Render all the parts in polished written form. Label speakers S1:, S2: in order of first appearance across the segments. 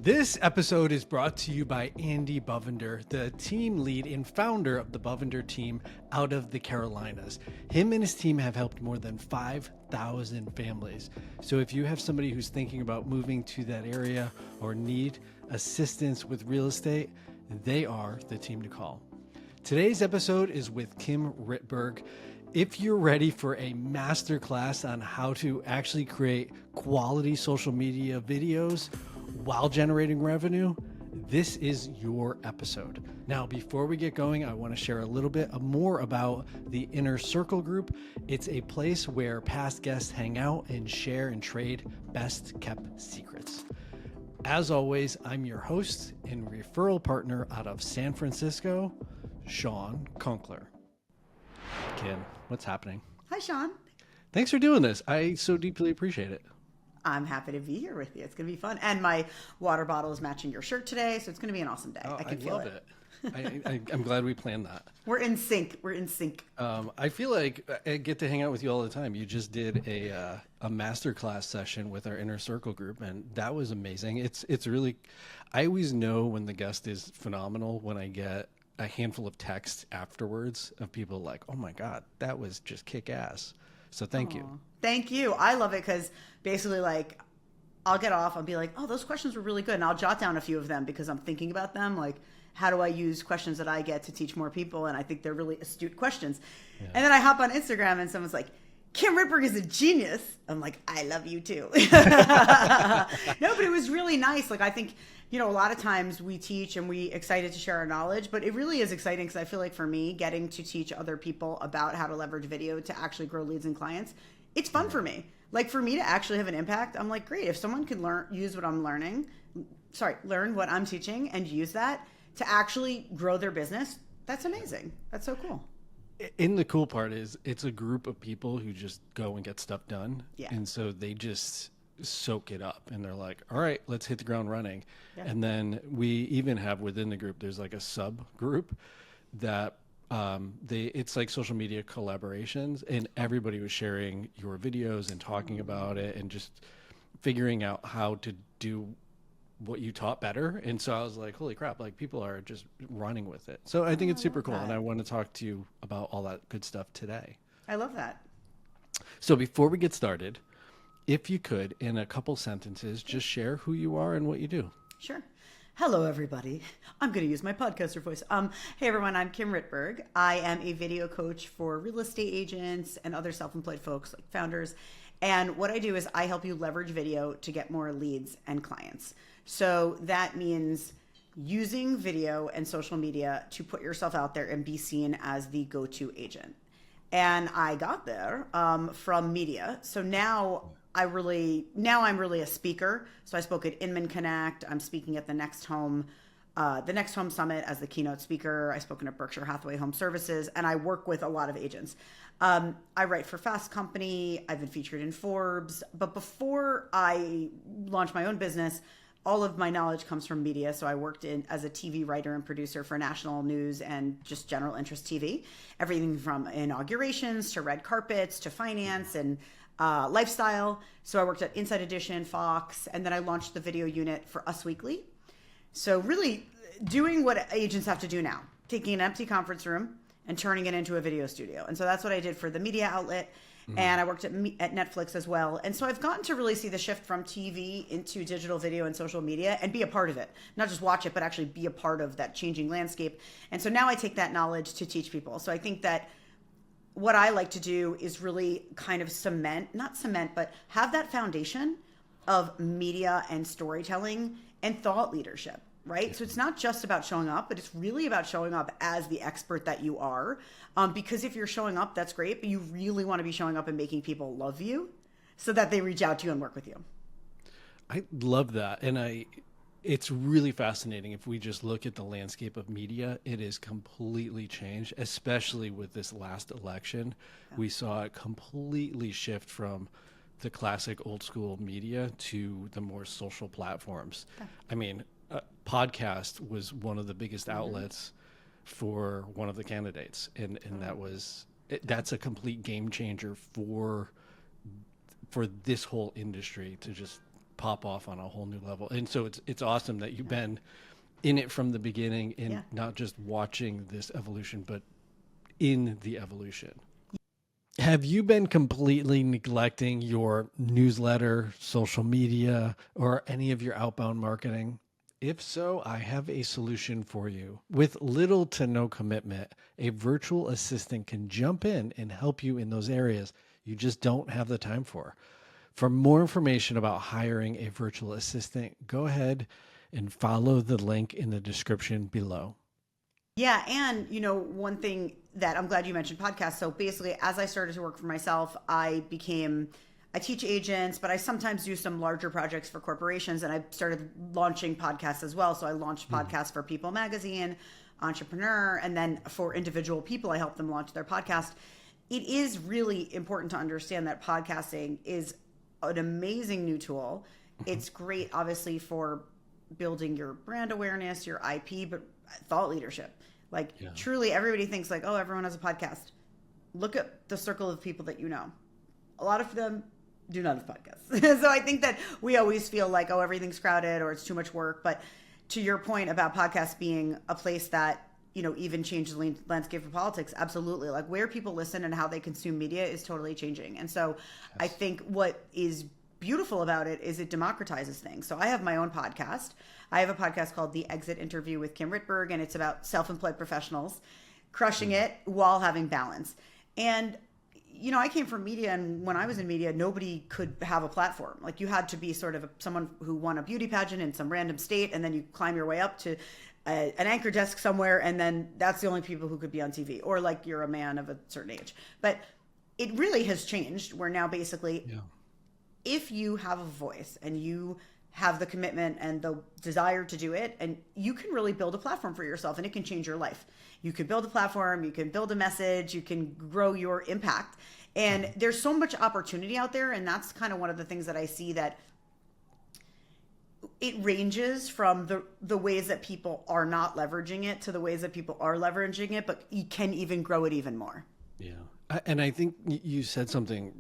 S1: This episode is brought to you by Andy Bovender, the team lead and founder of the Bovender team out of the Carolinas. Him and his team have helped more than 5,000 families. So if you have somebody who's thinking about moving to that area or need assistance with real estate, they are the team to call. Today's episode is with Kim Rittberg. If you're ready for a masterclass on how to actually create quality social media videos while generating revenue, this is your episode. Now, before we get going, I want to share a little bit more about the Inner Circle Group. It's a place where past guests hang out and share and trade best kept secrets. As always, I'm your host and referral partner out of San Francisco, Shawn Kunkler. Kim, what's happening?
S2: Hi, Shawn.
S1: Thanks for doing this. I so deeply appreciate it.
S2: I'm happy to be here with you. It's going to be fun. And my water bottle is matching your shirt today, so it's going to be an awesome day. I can feel it.
S1: I'm glad we planned that.
S2: We're in sync.
S1: I feel like I get to hang out with you all the time. You just did a masterclass session with our Inner Circle group, and that was amazing. It's really, I always know when the guest is phenomenal when I get a handful of texts afterwards of people like, oh my God, that was just kick ass. So thank you.
S2: Thank you. I love it because basically like I'll get off, I'll be like, oh, those questions were really good. And I'll jot down a few of them because I'm thinking about them. Like, how do I use questions that I get to teach more people? And I think they're really astute questions. Yeah. And then I hop on Instagram and someone's like, Kim Rittberg is a genius. I'm like, I love you too. No, but it was really nice. Like, I think, a lot of times we teach and we excited to share our knowledge, but it really is exciting because I feel like for me, getting to teach other people about how to leverage video to actually grow leads and clients, it's fun for me. Like for me to actually have an impact, I'm like, great. If someone can learn what I'm teaching and use that to actually grow their business, that's amazing. That's so cool.
S1: And the cool part is it's a group of people who just go and get stuff done.
S2: Yeah.
S1: And so they just soak it up and they're like, all right, let's hit the ground running. Yeah. And then we even have within the group, there's like a sub group that it's like social media collaborations, and everybody was sharing your videos and talking about it and just figuring out how to do what you taught better. And so I was like, holy crap, like people are just running with it. So I think it's super cool. And I want to talk to you about all that good stuff today.
S2: I love that.
S1: So before we get started, if you could, in a couple sentences, just share who you are and what you do.
S2: Sure. Hello, everybody. I'm going to use my podcaster voice. Hey, everyone. I'm Kim Rittberg. I am a video coach for real estate agents and other self-employed folks like founders. And what I do is I help you leverage video to get more leads and clients. So that means using video and social media to put yourself out there and be seen as the go-to agent. And I got there from media. So now I'm really a speaker. So I spoke at Inman Connect. I'm speaking at the Next Home Summit as the keynote speaker. I've spoken at Berkshire Hathaway Home Services, and I work with a lot of agents. I write for Fast Company. I've been featured in Forbes. But before I launched my own business, all of my knowledge comes from media. So I worked as a TV writer and producer for national news and just general interest TV. Everything from inaugurations to red carpets to finance and lifestyle. So I worked at Inside Edition, Fox, and then I launched the video unit for Us Weekly. So really doing what agents have to do now, taking an empty conference room and turning it into a video studio. And so that's what I did for the media outlet. And I worked at Netflix as well. And so I've gotten to really see the shift from TV into digital video and social media and be a part of it. Not just watch it, but actually be a part of that changing landscape. And so now I take that knowledge to teach people. So I think that what I like to do is really kind of but have that foundation of media and storytelling and thought leadership, right? Yeah. So it's not just about showing up, but it's really about showing up as the expert that you are. Because if you're showing up, that's great, but you really want to be showing up and making people love you so that they reach out to you and work with you.
S1: I love that. And it's really fascinating. If we just look at the landscape of media, it is completely changed, especially with this last election. Yeah. We saw it completely shift from the classic old school media to the more social platforms. Yeah. I mean, podcast was one of the biggest outlets for one of the candidates. And that's a complete game changer for this whole industry to just pop off on a whole new level. And so it's awesome that you've been in it from the beginning and not just watching this evolution, but in the evolution. Have you been completely neglecting your newsletter, social media, or any of your outbound marketing? If so, I have a solution for you. With little to no commitment, a virtual assistant can jump in and help you in those areas you just don't have the time for. For more information about hiring a virtual assistant, go ahead and follow the link in the description below.
S2: Yeah. And, one thing that I'm glad you mentioned podcasts. So basically, as I started to work for myself, I teach agents, but I sometimes do some larger projects for corporations, and I started launching podcasts as well. So I launched podcasts for People Magazine, Entrepreneur, and then for individual people, I help them launch their podcast. It is really important to understand that podcasting is an amazing new tool. It's great, obviously, for building your brand awareness, your IP, but thought leadership. Truly, everybody thinks oh, everyone has a podcast. Look at the circle of people that you know. A lot of them do not have podcasts. So I think that we always feel oh, everything's crowded or it's too much work. But to your point about podcasts being a place that, even changes the landscape of politics, absolutely. Where people listen and how they consume media is totally changing. And so I think what is beautiful about it is it democratizes things. So I have my own podcast. I have a podcast called The Exit Interview with Kim Rittberg, and it's about self-employed professionals crushing it while having balance. And I came from media, and when I was in media, nobody could have a platform. You had to be sort of someone who won a beauty pageant in some random state, and then you climb your way up to an anchor desk somewhere, and then that's the only people who could be on TV, or you're a man of a certain age. But it really has changed, where now basically, if you have a voice and you have the commitment and the desire to do it, and you can really build a platform for yourself, and it can change your life. You can build a platform, you can build a message, you can grow your impact. And there's so much opportunity out there. And that's kind of one of the things that I see, that it ranges from the ways that people are not leveraging it to the ways that people are leveraging it, but you can even grow it even more.
S1: Yeah. And I think you said something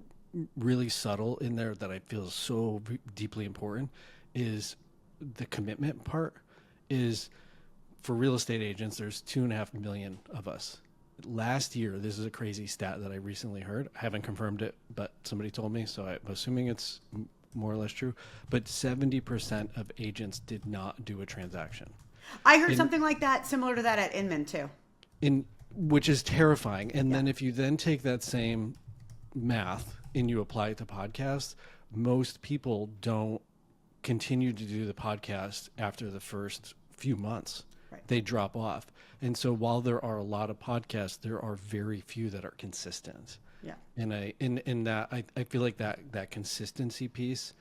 S1: really subtle in there that I feel is so deeply important, is the commitment part. Is for real estate agents, there's 2.5 million of us. Last year, this is a crazy stat that I recently heard. I haven't confirmed it, but somebody told me, so I'm assuming it's more or less true. But 70% of agents did not do a transaction.
S2: I heard something like that, similar to that at Inman too.
S1: Which is terrifying. And then if you then take that same math and you apply it to podcasts, most people don't continue to do the podcast after the first few months. Right. They drop off. And so while there are a lot of podcasts, there are very few that are consistent.
S2: Yeah.
S1: And I feel like that consistency piece,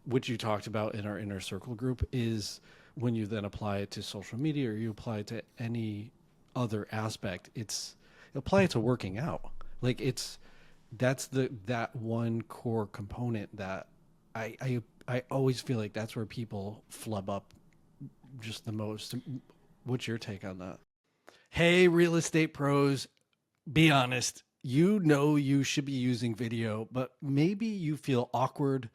S1: which you talked about in our inner circle group, is when you then apply it to social media, or you apply it to any other aspect, apply it to working out. That's that one core component that I always feel like that's where people flub up just the most. What's your take on that? Hey, real estate pros, be honest. You should be using video, but maybe you feel awkward,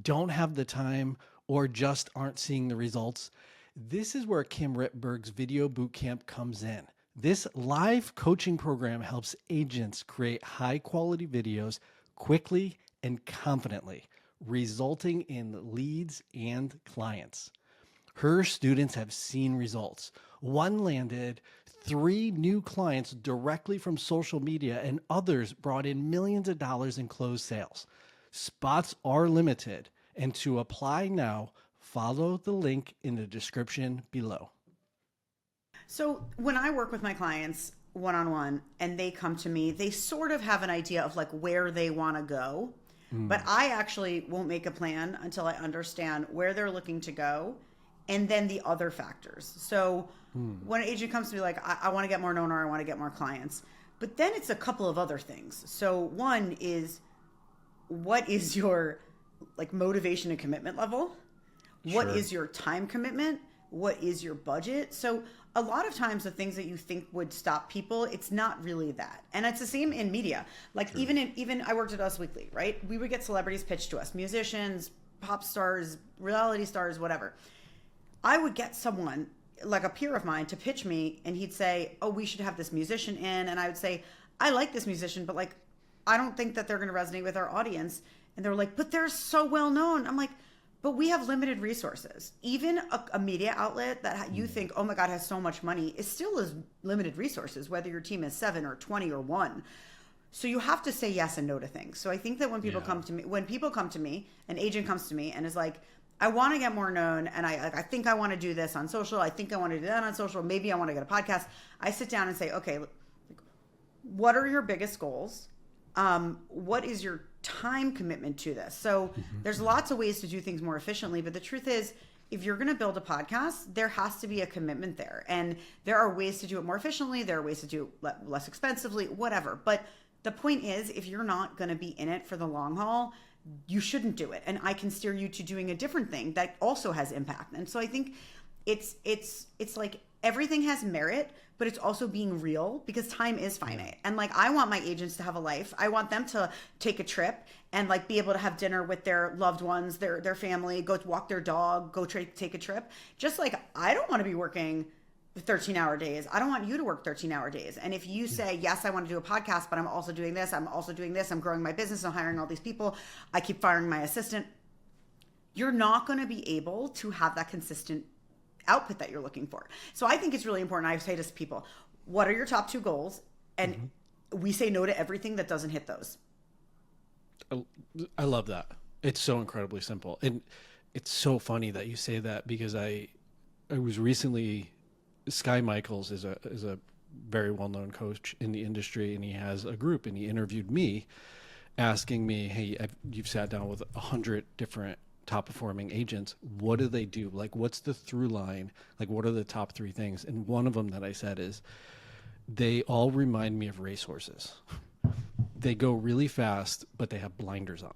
S1: don't have the time, or just aren't seeing the results. This is where Kim Rittberg's Video Bootcamp comes in. This live coaching program helps agents create high quality videos quickly and confidently, resulting in leads and clients. Her students have seen results. One landed 3 new clients directly from social media, and others brought in millions of dollars in closed sales. Spots are limited, and to apply now, follow the link in the description below.
S2: So when I work with my clients one-on-one and they come to me, they sort of have an idea of where they want to go, but I actually won't make a plan until I understand where they're looking to go and then the other factors. So when an agent comes to me I want to get more known, or I want to get more clients, but then it's a couple of other things. So one is, what is your motivation and commitment level? What is your time commitment? What is your budget? So a lot of times the things that you think would stop people, it's not really that. And it's the same in media. Even I worked at Us Weekly, right? We would get celebrities pitched to us, musicians, pop stars, reality stars, whatever. I would get someone like a peer of mine to pitch me, and he'd say, oh, we should have this musician in. And I would say, I like this musician, but like, I don't think that they're going to resonate with our audience. And they're like, but they're so well known. I'm like, but we have limited resources. Even a media outlet that you think, oh my God, has so much money, is still is limited resources, whether your team is 7 or 20 or 1. So you have to say yes and no to things. So I think that when people come to me, an agent comes to me and is like, I want to get more known, and I think I want to do this on social. I think I want to do that on social. Maybe I want to get a podcast. I sit down and say, okay, what are your biggest goals? What is your time commitment to this? So there's lots of ways to do things more efficiently, but the truth is, if you're going to build a podcast, there has to be a commitment there. And there are ways to do it more efficiently. There are ways to do it less expensively, whatever. But the point is, if you're not going to be in it for the long haul, you shouldn't do it. And I can steer you to doing a different thing that also has impact. And so I think it's like everything has merit, but it's also being real, because time is finite. And like, I want my agents to have a life. I want them to take a trip and like be able to have dinner with their loved ones, their family, go walk their dog, go take a trip. Just like, I don't want to be working 13-hour days. I don't want you to work 13-hour days. And if you say, yes, I want to do a podcast, but I'm also doing this, I'm also doing this, I'm growing my business, I'm hiring all these people, I keep firing my assistant, you're not going to be able to have that consistent output that you're looking for. So I think it's really important. I say to people, what are your top 2 goals? And we say no to everything that doesn't hit those.
S1: I love that. It's so incredibly simple. And it's so funny that you say that, because I was recently, Sky Michaels is a very well-known coach in the industry, and he has a group, and he interviewed me asking me, hey, you've sat down with 100 different top performing agents. What do they do? Like, what's the through line? Like, what are the top 3 things? And one of them that I said is, they all remind me of racehorses. They go really fast, but they have blinders on,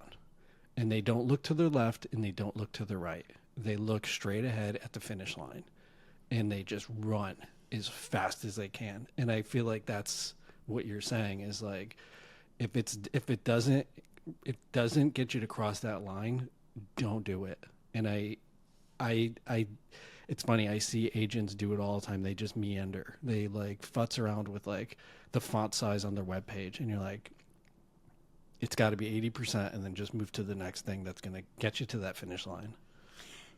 S1: and they don't look to their left and they don't look to their right. They look straight ahead at the finish line, and they just run as fast as they can. And I feel like that's what you're saying, is like, if it doesn't get you to cross that line, don't do it. And I it's funny, I see agents do it all the time. They just meander. They like futz around with like the font size on their webpage, and you're like, it's got to be 80%, and then just move to the next thing that's going to get you to that finish line.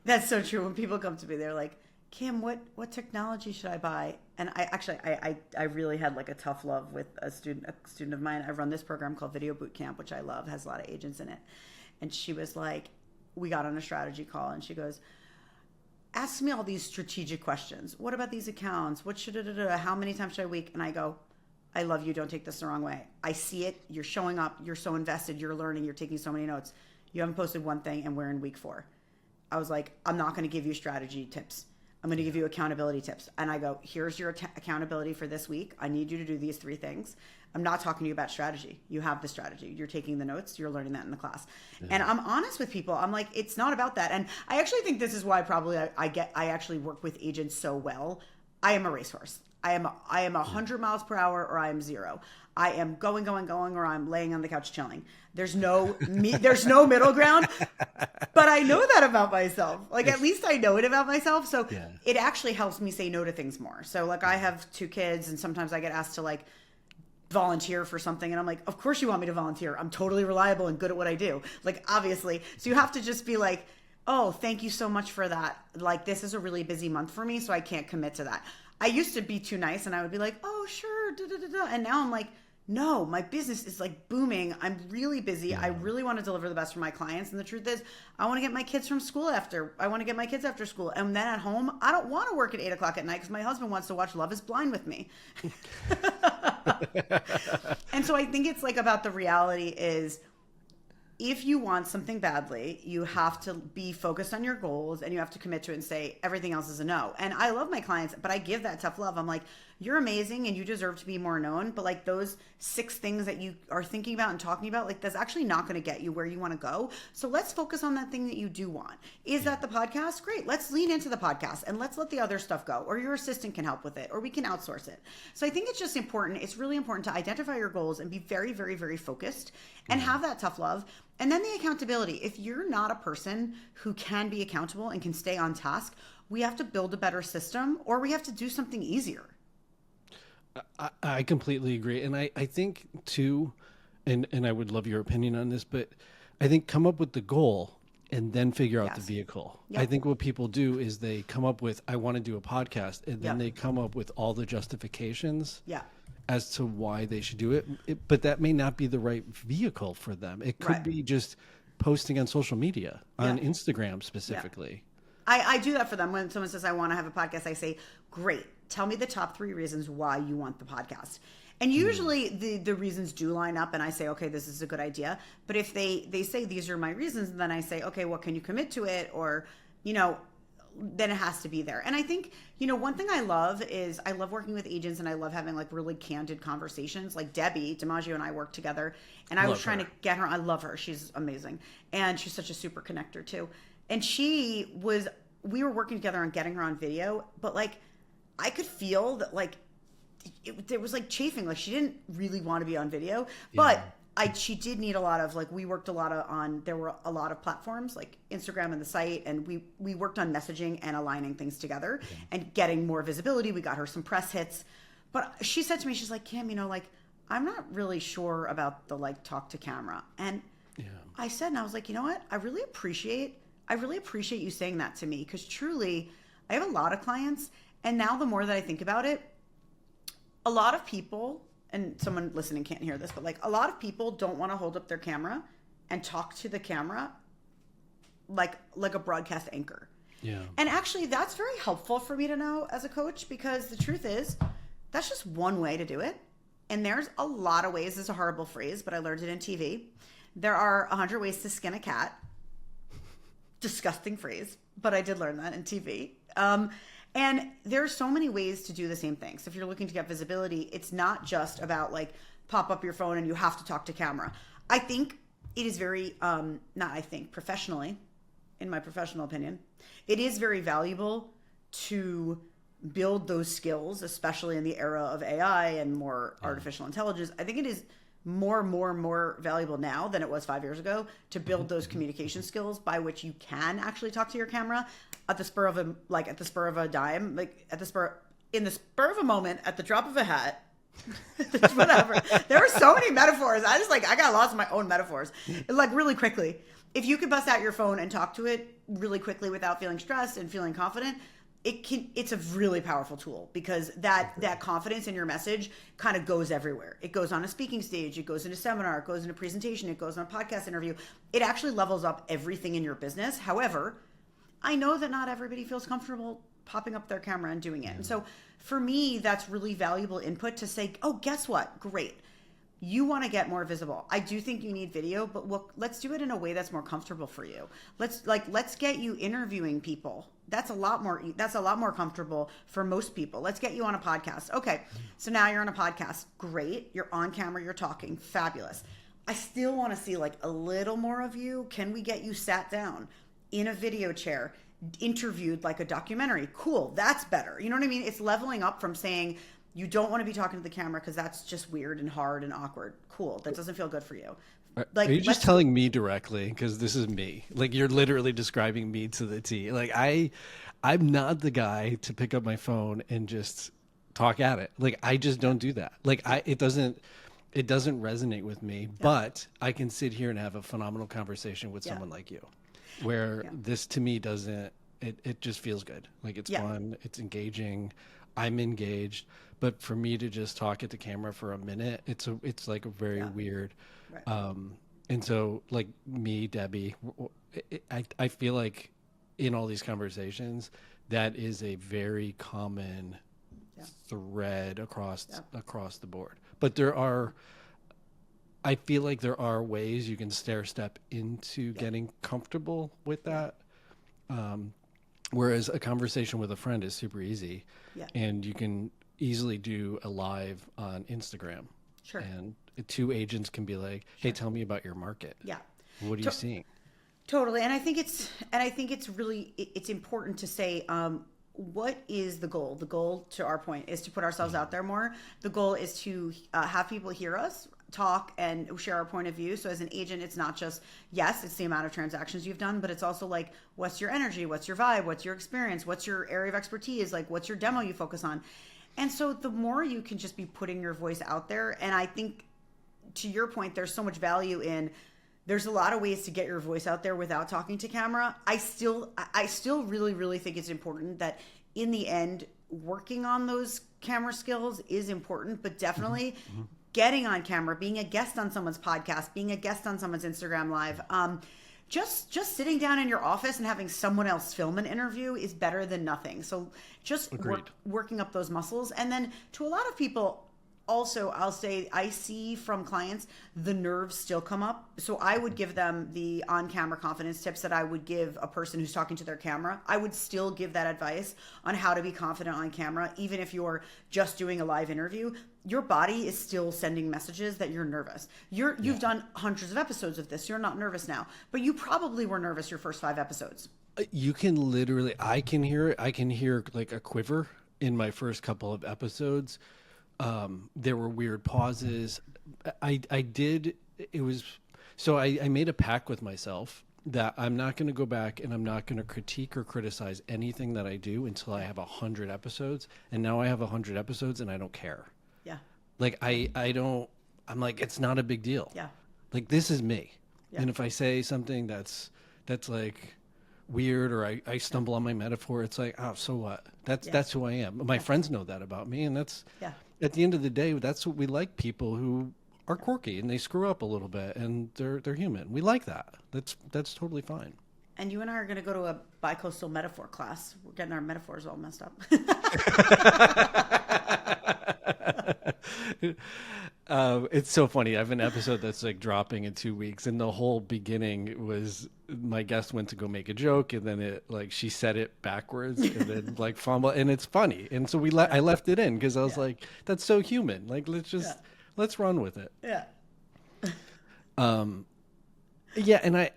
S2: That's so true. When people come to me, they're like, Kim, what technology should I buy? And I really had like a tough love with a student of mine. I run this program called Video Boot Camp, which I love, has a lot of agents in it. And she was like, we got on a strategy call, and she goes, ask me all these strategic questions. What about these accounts? What should how many times should I week? And I go, I love you. Don't take this the wrong way. I see it. You're showing up. You're so invested. You're learning. You're taking so many notes. You haven't posted one thing, and we're in week 4. I was like, I'm not going to give you strategy tips. I'm going to give you accountability tips. And I go, here's your accountability for this week. I need you to do these 3 things. I'm not talking to you about strategy. You have the strategy. You're taking the notes. You're learning that in the class. And I'm honest with people. I'm like, it's not about that. And I actually think this is why probably I actually work with agents so well. I am a racehorse. I am 100 miles per hour, or I am 0. I am going, or I'm laying on the couch chilling. There's no middle ground. But I know that about myself. Like, at least I know it about myself. So it actually helps me say no to things more. So like, I have 2 kids, and sometimes I get asked to like volunteer for something, and I'm like, of course you want me to volunteer. I'm totally reliable and good at what I do. Like, obviously. So you have to just be like, oh, thank you so much for that. Like, this is a really busy month for me, so I can't commit to that. I used to be too nice, and I would be like, oh, sure, and now I'm like, no, my business is like booming. I'm really busy. I really want to deliver the best for my clients. And the truth is, I want to get my kids from school after school. And then at home, I don't want to work at 8:00 at night because my husband wants to watch Love is Blind with me. And so I think it's like about the reality is, if you want something badly, you have to be focused on your goals, and you have to commit to it and say everything else is a no. And I love my clients, but I give that tough love. I'm like, you're amazing and you deserve to be more known. But like, those 6 things that you are thinking about and talking about, like, that's actually not going to get you where you want to go. So let's focus on that thing that you do want. Is that the podcast? Great. Let's lean into the podcast, and let's let the other stuff go, or your assistant can help with it, or we can outsource it. So I think it's just important. It's really important to identify your goals and be very, very, very focused, and have that tough love. And then the accountability. If you're not a person who can be accountable and can stay on task, we have to build a better system, or we have to do something easier.
S1: I completely agree. And I think too, and I would love your opinion on this, but I think come up with the goal and then figure out the vehicle.
S2: Yep.
S1: I think what people do is they come up with, I want to do a podcast, and then they come up with all the justifications as to why they should do it. But that may not be the right vehicle for them. It could be just posting on social media, on Instagram specifically.
S2: I do that for them. When someone says, I want to have a podcast, I say, great. Tell me the top 3 reasons why you want the podcast. And usually the reasons do line up, and I say, okay, this is a good idea. But if they say, these are my reasons, and then I say, okay, well, can you commit to it? Or, then it has to be there. And I think, one thing I love is I love working with agents, and I love having like really candid conversations. Like Debbie DiMaggio and I work together, and I was trying to get her. I love her. She's amazing. And she's such a super connector too. And we were working together on getting her on video, but like, I could feel that like, there was like chafing, like she didn't really want to be on video, but she did need a lot of like, we worked a lot on, there were a lot of platforms like Instagram and the site, and we worked on messaging and aligning things together and getting more visibility. We got her some press hits, but she said to me, she's like, Kim, I'm not really sure about the like talk to camera. And I said, and I was like, you know what? I really appreciate you saying that to me, because truly I have a lot of clients, and now the more that I think about it, a lot of people, and someone listening can't hear this, but like a lot of people don't want to hold up their camera and talk to the camera like a broadcast anchor. Yeah. And actually that's very helpful for me to know as a coach, because the truth is that's just one way to do it. And there's a lot of ways. It's a horrible phrase, but I learned it in TV. There are 100 ways to skin a cat. Disgusting phrase, but I did learn that in TV. And there are so many ways to do the same thing. So if you're looking to get visibility, it's not just about like pop up your phone and you have to talk to camera. I think it is very, professionally, in my professional opinion, it is very valuable to build those skills, especially in the era of AI and more artificial intelligence. I think it is more valuable now than it was 5 years ago to build those communication skills by which you can actually talk to your camera in the spur of a moment, at the drop of a hat, whatever. There are so many metaphors. I got lost in my own metaphors. Like really quickly, if you could bust out your phone and talk to it really quickly without feeling stressed and feeling confident, it's a really powerful tool, because that confidence in your message kind of goes everywhere. It goes on a speaking stage, it goes in a seminar, it goes in a presentation, it goes on a podcast interview. It actually levels up everything in your business. However, I know that not everybody feels comfortable popping up their camera and doing it. And so for me, that's really valuable input to say, oh, guess what? Great. You want to get more visible. I do think you need video, but let's do it in a way that's more comfortable for you. Let's get you interviewing people. That's a lot more comfortable for most people. Let's get you on a podcast. Okay. So now you're on a podcast. Great. You're on camera. You're talking. Fabulous. I still want to see like a little more of you. Can we get you sat down in a video chair, interviewed like a documentary? Cool. That's better. You know what I mean? It's leveling up from saying, you don't want to be talking to the camera because that's just weird and hard and awkward. Cool. That doesn't feel good for you.
S1: Like, are you just telling me directly? Because this is me. Like, you're literally describing me to the T. Like, I'm not the guy to pick up my phone and just talk at it. Like, I just don't do that. Like, it doesn't resonate with me. But I can sit here and have a phenomenal conversation with someone like you, where this to me doesn't. It just feels good. Like, it's fun. It's engaging. I'm engaged. But for me to just talk at the camera for a minute, it's like a very weird. Right. And so like me, Debbie, I feel like in all these conversations, that is a very common thread across the board. But I feel like there are ways you can stair step into getting comfortable with that. Whereas a conversation with a friend is super easy, and you can easily do a live on Instagram. Sure. And two agents can be like, "Hey, tell me about your market. Yeah. What are you seeing?"
S2: Totally. And I think it's really important to say, what is the goal? The goal, to our point, is to put ourselves out there more. The goal is to have people hear us. talk and share our point of view. So as an agent, it's not just, yes, it's the amount of transactions you've done, but it's also like, what's your energy? What's your vibe? What's your experience? What's your area of expertise? Like, what's your demo you focus on? And so the more you can just be putting your voice out there. And I think to your point, there's so much value in, there's a lot of ways to get your voice out there without talking to camera. I still really, really think it's important that in the end, working on those camera skills is important, but definitely getting on camera, being a guest on someone's podcast, being a guest on someone's Instagram live, just sitting down in your office and having someone else film an interview is better than nothing. So just working up those muscles. And then to a lot of people, also, I'll say I see from clients the nerves still come up. So I would give them the on-camera confidence tips that I would give a person who's talking to their camera. I would still give that advice on how to be confident on camera. Even if you're just doing a live interview, your body is still sending messages that you're nervous. You've done hundreds of episodes of this. You're not nervous now, but you probably were nervous your first 5 episodes.
S1: You can literally, I can hear it. I can hear like a quiver in my first couple of episodes. There were weird pauses. I made a pact with myself that I'm not going to go back and I'm not going to critique or criticize anything that I do until I have 100 episodes. And now I have 100 episodes and I don't care.
S2: Yeah.
S1: Like I'm like, it's not a big deal.
S2: Yeah.
S1: Like this is me.
S2: Yeah.
S1: And if I say something that's like weird or I stumble on my metaphor, it's like, oh, so what? That's who I am. My friends know that about me. And that's, at the end of the day, that's what we like, people who are quirky and they screw up a little bit and they're human. We like that. That's totally fine.
S2: And you and I are going to go to a bicoastal metaphor class. We're getting our metaphors all messed up.
S1: It's so funny. I have an episode that's like dropping in 2 weeks, and the whole beginning was my guest went to go make a joke, and then it like she said it backwards, and then like fumble, and it's funny. And so I left it in because I was like, that's so human. Like let's run with it.
S2: Yeah.
S1: Yeah, and I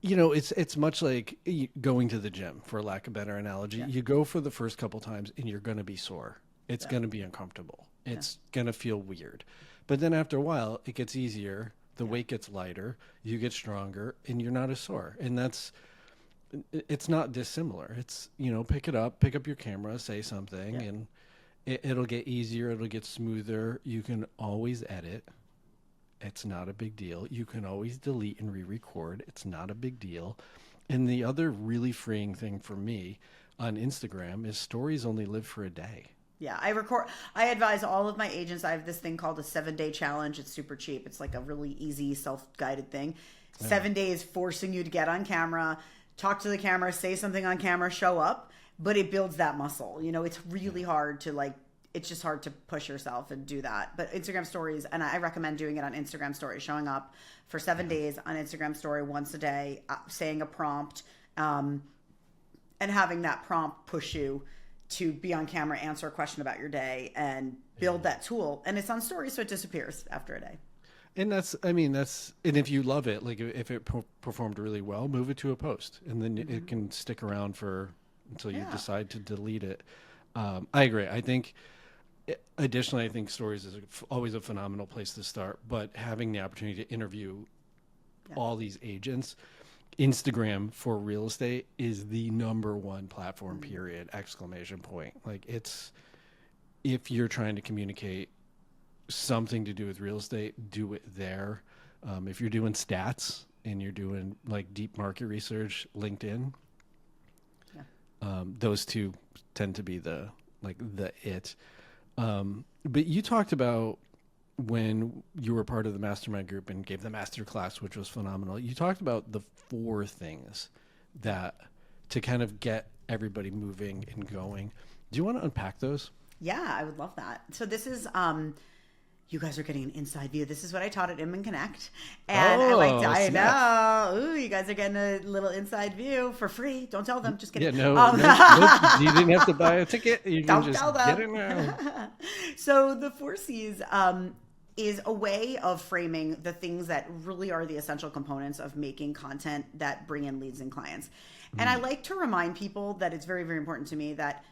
S1: it's much like going to the gym, for lack of a better analogy. You go for the first couple times and you're going to be sore. It's going to be uncomfortable. It's going to feel weird. But then after a while, it gets easier. The weight gets lighter. You get stronger and you're not as sore. And it's not dissimilar. It's, pick up your camera, say something, and it'll get easier. It'll get smoother. You can always edit. It's not a big deal. You can always delete and re-record. It's not a big deal. And the other really freeing thing for me on Instagram is stories only live for a day.
S2: Yeah, I advise all of my agents. I have this thing called a 7-day challenge. It's super cheap. It's like a really easy self-guided thing. 7 days forcing you to get on camera, talk to the camera, say something on camera, show up. But it builds that muscle. It's really hard to it's just hard to push yourself and do that. But Instagram stories, and I recommend doing it on Instagram stories, showing up for 7 days on Instagram story once a day, saying a prompt, and having that prompt push you to be on camera, answer a question about your day, and build that tool. And it's on stories, so it disappears after a day.
S1: And and if you love it, like if it performed really well, move it to a post, and then it can stick around until you decide to delete it. I agree. Additionally, I think stories is always a phenomenal place to start, but having the opportunity to interview all these agents, Instagram for real estate is the #1 platform, period, ! Like if you're trying to communicate something to do with real estate, do it there. If you're doing stats and you're doing like deep market research, LinkedIn, those two tend to be the it. But you talked about when you were part of the mastermind group and gave the master class, which was phenomenal. You talked about the 4 things that to kind of get everybody moving and going. Do you want to unpack those?
S2: Yeah, I would love that. So this is, you guys are getting an inside view. This is what I taught at Inman Connect. And I know. Ooh, you guys are getting a little inside view for free. Don't tell them. Just kidding.
S1: Yeah, nope. You didn't have to buy a ticket. You can just get it now.
S2: So the 4 C's is a way of framing the things that really are the essential components of making content that bring in leads and clients. And I like to remind people that it's very, very important to me that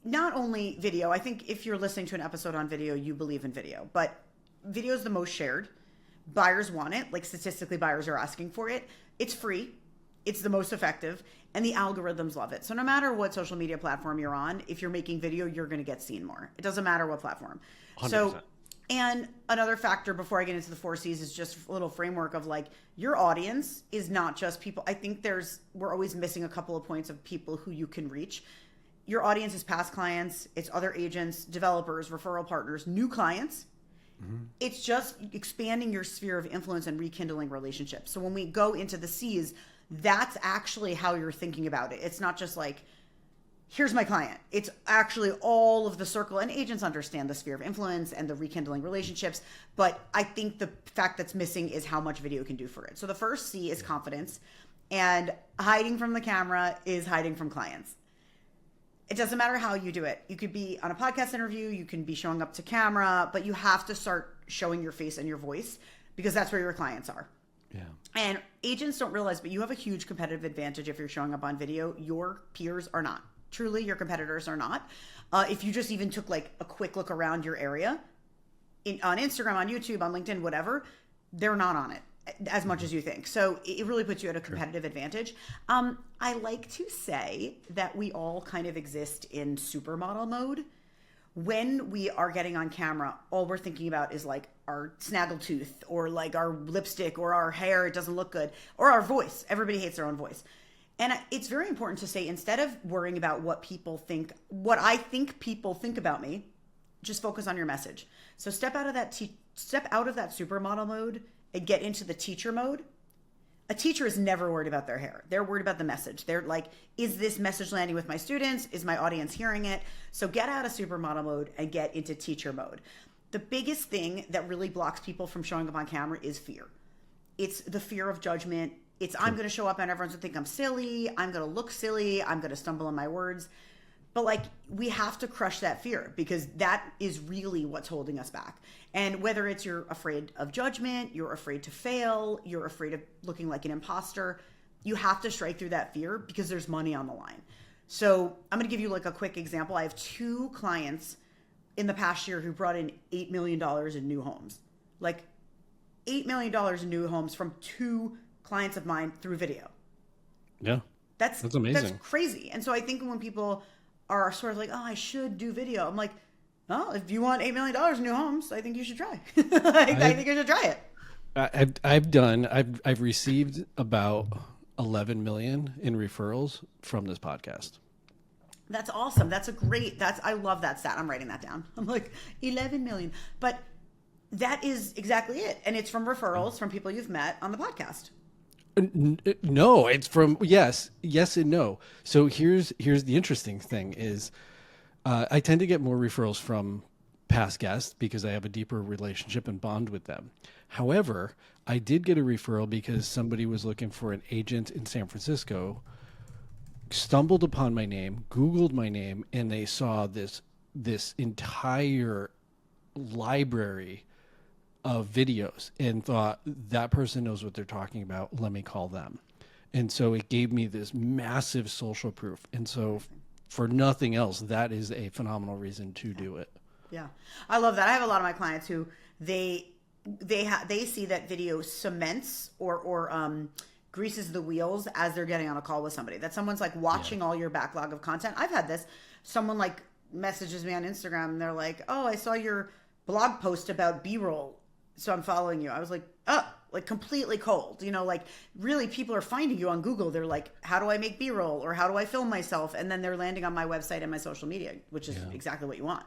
S2: not only video, I think if you're listening to an episode on video, you believe in video, but video is the most shared. Buyers want it. Like statistically, buyers are asking for it. It's free. It's the most effective. And the algorithms love it. So no matter what social media platform you're on, if you're making video, you're going to get seen more. It doesn't matter what platform.
S3: 100%.
S2: So, and another factor before I get into the 4 C's is just a little framework of like your audience is not just people. I think we're always missing a couple of points of people who you can reach. Your audience is past clients, it's other agents, developers, referral partners, new clients. Mm-hmm. It's just expanding your sphere of influence and rekindling relationships. So when we go into the C's, that's actually how you're thinking about it. It's not just like, here's my client. It's actually all of the circle, and agents understand the sphere of influence and the rekindling relationships. But I think the fact that's missing is how much video can do for it. So the first C is confidence, and hiding from the camera is hiding from clients. It doesn't matter how you do it. You could be on a podcast interview, you can be showing up to camera, but you have to start showing your face and your voice because that's where your clients are.
S3: Yeah.
S2: And agents don't realize, but you have a huge competitive advantage if you're showing up on video. Your peers are not. Truly, your competitors are not. If you just even took like a quick look around your area, on Instagram, on YouTube, on LinkedIn, whatever, they're not on it as much as you think. So it really puts you at a competitive advantage. I like to say that we all kind of exist in supermodel mode. When we are getting on camera, all we're thinking about is like our snaggle tooth or like our lipstick or our hair, it doesn't look good, or our voice. Everybody hates their own voice. And it's very important to say, instead of worrying about what I think people think about me, just focus on your message. So step out of that supermodel mode and get into the teacher mode. A teacher is never worried about their hair. They're worried about the message. They're like, is this message landing with my students? Is my audience hearing it? So get out of supermodel mode and get into teacher mode. The biggest thing that really blocks people from showing up on camera is fear. It's the fear of judgment. I'm going to show up and everyone's going to think I'm silly. I'm going to look silly. I'm going to stumble on my words. But like, we have to crush that fear because that is really what's holding us back. And whether it's you're afraid of judgment, you're afraid to fail, you're afraid of looking like an imposter, you have to strike through that fear because there's money on the line. So I'm going to give you like a quick example. I have 2 clients in the past year who brought in $8 million in new homes. Like $8 million in new homes from 2 clients of mine through video.
S3: Yeah.
S2: That's
S3: amazing.
S2: That's crazy. And so I think when people are sort of like, oh, I should do video, I'm like, well, if you want $8 million in new homes, I think you should try. I think you should try it.
S3: I've received about 11 million in referrals from this podcast.
S2: That's awesome. I love that stat. I'm writing that down. I'm like 11 million, but that is exactly it. And it's from referrals from people you've met on the podcast.
S3: No, it's from yes and no. So here's the interesting thing is I tend to get more referrals from past guests because I have a deeper relationship and bond with them. However, I did get a referral because somebody was looking for an agent in San Francisco, stumbled upon my name, Googled my name, and they saw this entire library of videos and thought, that person knows what they're talking about. Let me call them. And so it gave me this massive social proof. And so for nothing else, that is a phenomenal reason to do it.
S2: Yeah. I love that. I have a lot of my clients who they see that video cements or greases the wheels as they're getting on a call with somebody. That someone's like watching all your backlog of content. I've had this. Someone like messages me on Instagram and they're like, oh, I saw your blog post about B-roll, so I'm following you. I was like, oh, like completely cold. You know, like really people are finding you on Google. They're like, how do I make B-roll or how do I film myself? And then they're landing on my website and my social media, which is exactly what you want.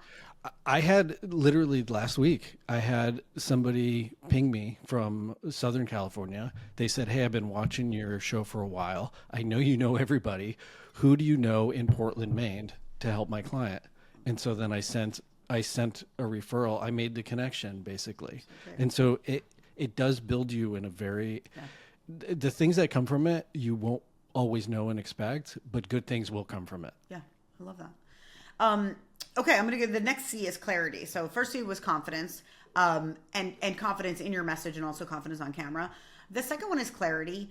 S3: I had literally last week, I had somebody ping me from Southern California. They said, hey, I've been watching your show for a while. I know you know everybody. Who do you know in Portland, Maine to help my client? And so then I sent a referral. I made the connection basically. Okay. And so it does build you in a very, the things that come from it, you won't always know and expect, but good things will come from it.
S2: Yeah. I love that. Okay, I'm going to give the next C is clarity. So first C was confidence, and confidence in your message and also confidence on camera. The second one is clarity.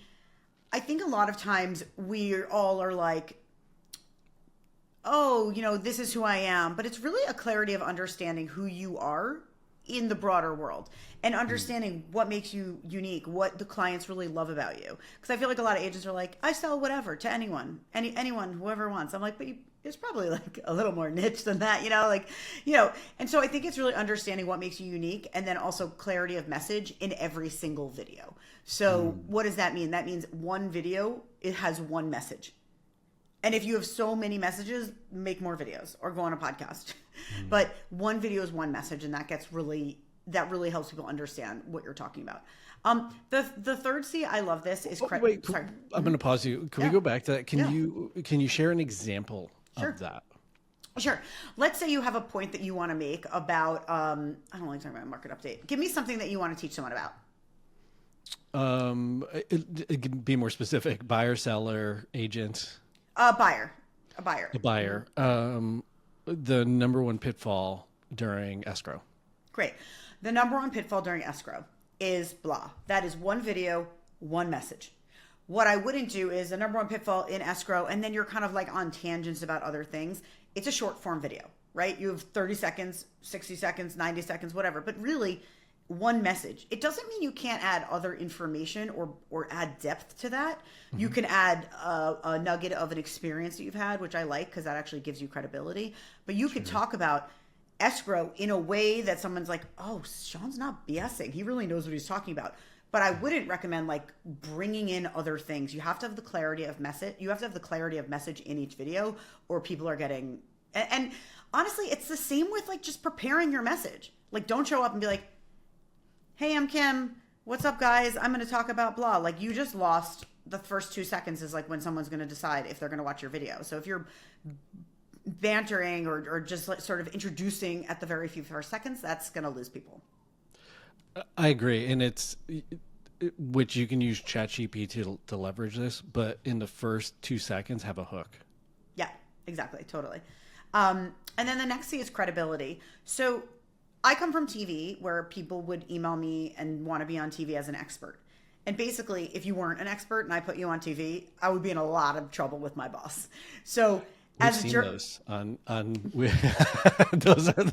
S2: I think a lot of times we all are like, oh, you know, this is who I am. But it's really a clarity of understanding who you are in the broader world, and understanding what makes you unique, what the clients really love about you. Because I feel like a lot of agents are like, I sell whatever to anyone, anyone, whoever wants. I'm like, but it's probably like a little more niche than that, And so I think it's really understanding what makes you unique, and then also clarity of message in every single video. So what does that mean? That means one video, it has one message. And if you have so many messages, make more videos or go on a podcast. But one video is one message, and that really helps people understand what you're talking about. The third C, I love this, is
S3: wait, sorry. I'm going to pause you. Can we go back to that? Can you share an example of that?
S2: Sure. Let's say you have a point that you want to make about, I don't like talking about market update. Give me something that you want to teach someone about.
S3: It can be more specific. Buyer, seller, agent.
S2: A buyer.
S3: A buyer. The number one pitfall during escrow.
S2: Great. The number one pitfall during escrow is blah. That is one video, one message. What I wouldn't do is the number one pitfall in escrow, and then you're kind of like on tangents about other things. It's a short form video, right? You have 30 seconds, 60 seconds, 90 seconds, whatever. But really, one message. It doesn't mean you can't add other information or add depth to that. Mm-hmm. You can add a nugget of an experience that you've had, which I like because that actually gives you credibility. But you could talk about escrow in a way that someone's like, oh, Shawn's not BSing. He really knows what he's talking about. But I wouldn't recommend like bringing in other things. You have to have the clarity of message. You have to have the clarity of message in each video, or people are getting. And honestly, it's the same with like just preparing your message. Like, don't show up and be like, hey, I'm Kim. What's up, guys? I'm going to talk about blah. Like, you just lost the first 2 seconds is like when someone's going to decide if they're going to watch your video. So if you're bantering or just like sort of introducing at the very few first seconds, that's going to lose people.
S3: I agree. And which you can use ChatGPT to leverage this, but in the first 2 seconds, have a hook.
S2: Yeah, exactly. Totally. And then the next thing is credibility. So I come from TV where people would email me and want to be on TV as an expert. And basically, if you weren't an expert and I put you on TV, I would be in a lot of trouble with my boss. So
S3: We've seen those on those are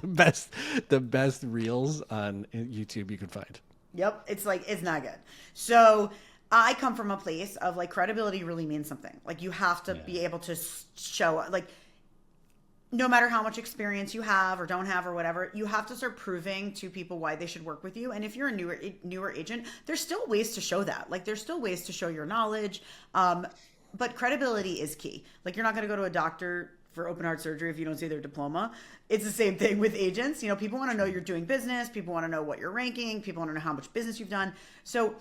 S3: the best reels on YouTube you can find.
S2: Yep. It's not good. So I come from a place of like credibility really means something. Like you have to be able to show like, no matter how much experience you have or don't have or whatever, you have to start proving to people why they should work with you. And if you're a newer agent, there's still ways to show that. Like there's still ways to show your knowledge. But credibility is key. Like you're not going to go to a doctor for open heart surgery if you don't see their diploma. It's the same thing with agents. You know, people want to know you're doing business. People want to know what you're ranking. People want to know how much business you've done. So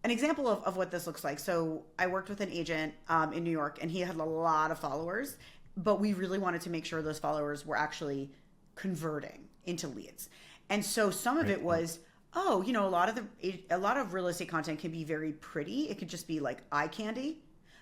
S2: an example of what this looks like. So I worked with an agent in New York, and he had a lot of followers, but we really wanted to make sure those followers were actually converting into leads. And so some of it was, a lot of real estate content can be very pretty. It could just be like eye candy.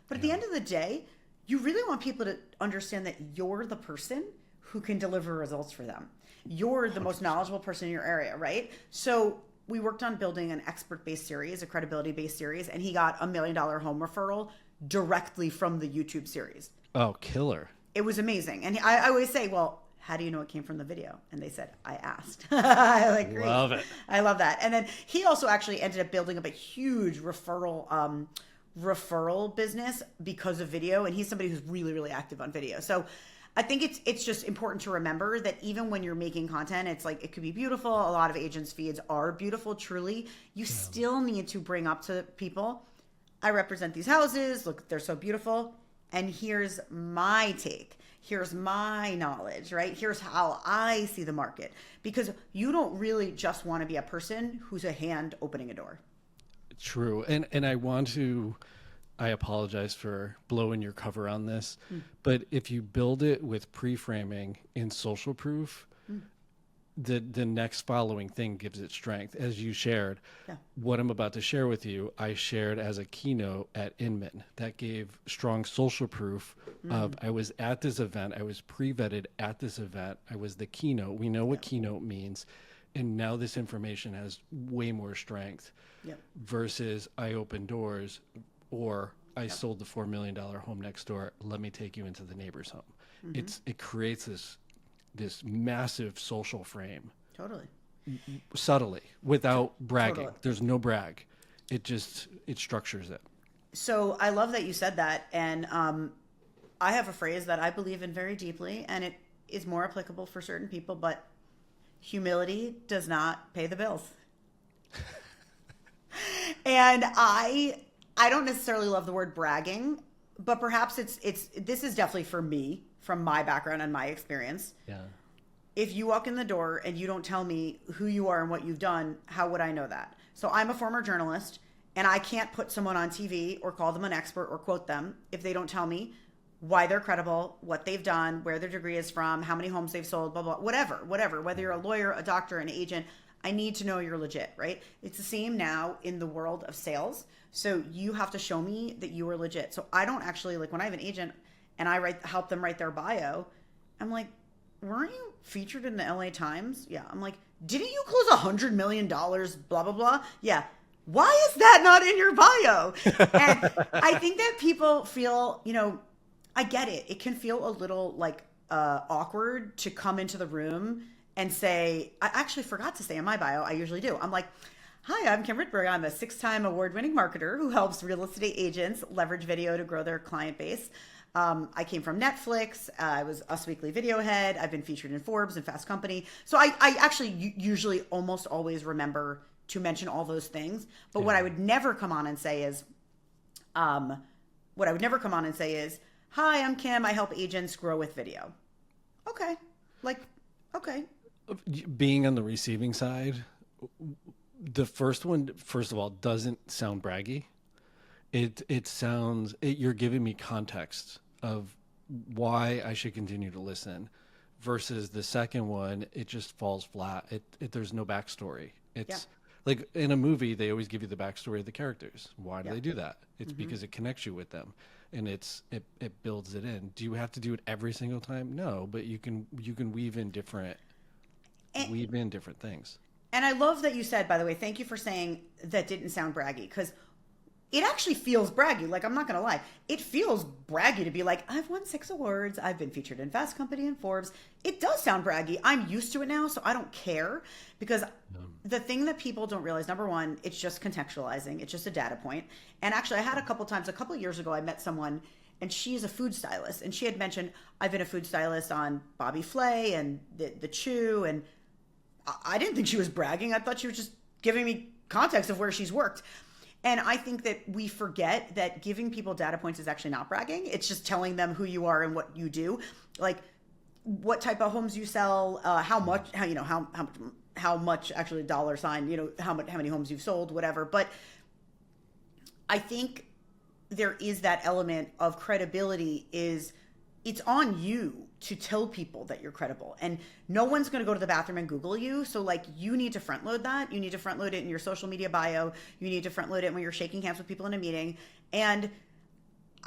S2: But at the end of the day, you really want people to understand that you're the person who can deliver results for them. You're the most knowledgeable person in your area, right? So we worked on building an expert-based series, a credibility-based series, and he got $1 million home referral directly from the YouTube series.
S3: Oh, killer.
S2: It was amazing. And I always say, well, how do you know it came from the video? And they said, I asked. I like, great.
S3: Love it.
S2: I love that. And then he also actually ended up building up a huge referral business because of video. And he's somebody who's really, really active on video. So I think it's just important to remember that even when you're making content, it's like, it could be beautiful. A lot of agents' feeds are beautiful, truly. You still need to bring up to people, I represent these houses. Look, they're so beautiful. And here's my take. Here's my knowledge, right? Here's how I see the market. Because you don't really just want to be a person who's a hand opening a door. True.
S3: And I apologize for blowing your cover on this, but if you build it with pre-framing in social proof, the next following thing gives it strength. As you shared, what I'm about to share with you, I shared as a keynote at Inman. That gave strong social proof of I was at this event. I was pre-vetted at this event. I was the keynote. We know what keynote means. And now this information has way more strength versus I opened doors or I sold the $4 million home next door. Let me take you into the neighbor's home. It creates this massive social frame.
S2: Totally.
S3: subtly without bragging.
S2: Totally.
S3: There's no brag. It structures it.
S2: So I love that you said that. And I have a phrase that I believe in very deeply, and it is more applicable for certain people, but humility does not pay the bills. And I don't necessarily love the word bragging, but perhaps this is definitely for me, from my background and my experience.
S3: Yeah.
S2: If you walk in the door and you don't tell me who you are and what you've done, how would I know that? So I'm a former journalist, and I can't put someone on TV or call them an expert or quote them if they don't tell me why they're credible, what they've done, where their degree is from, how many homes they've sold, blah, blah, whatever, whether you're a lawyer, a doctor, an agent, I need to know you're legit, right? It's the same now in the world of sales. So you have to show me that you are legit. So I don't actually, like when I have an agent and I help them write their bio, I'm like, weren't you featured in the LA Times? Yeah. I'm like, didn't you close $100 million, blah, blah, blah? Yeah. Why is that not in your bio? And I think that people feel, I get it. It can feel a little like awkward to come into the room and say, I actually forgot to say in my bio, I usually do. I'm like, hi, I'm Kim Rittberg. I'm a 6-time award-winning marketer who helps real estate agents leverage video to grow their client base. I came from Netflix. I was Us Weekly video head. I've been featured in Forbes and Fast Company. So I actually usually almost always remember to mention all those things. But what I would never come on and say is, hi, I'm Kim. I help agents grow with video. Okay. Okay.
S3: Being on the receiving side, the first one, first of all, doesn't sound braggy. It sounds, you're giving me context of why I should continue to listen, versus the second one, it just falls flat. There's no backstory. It's like in a movie, they always give you the backstory of the characters. Why do they do that? It's because it connects you with them, and it builds it in. Do you have to do it every single time? No, but you can weave in different things.
S2: And I love that you said, by the way, thank you for saying that didn't sound braggy, because it actually feels braggy. Like, I'm not going to lie. It feels braggy to be like, I've won 6 awards. I've been featured in Fast Company and Forbes. It does sound braggy. I'm used to it now, so I don't care, because the thing that people don't realize, number one, it's just contextualizing. It's just a data point. And actually, I had a couple of years ago, I met someone, and she's a food stylist. And she had mentioned, I've been a food stylist on Bobby Flay and the Chew. And I didn't think she was bragging. I thought she was just giving me context of where she's worked. And I think that we forget that giving people data points is actually not bragging. It's just telling them who you are and what you do, like what type of homes you sell, how much actually dollar sign, how many homes you've sold, whatever. But I think there is that element of credibility. It's on you to tell people that you're credible, and no one's going to go to the bathroom and Google you. So like, you need to front load that. You need to front load it in your social media bio. You need to front load it when you're shaking hands with people in a meeting. And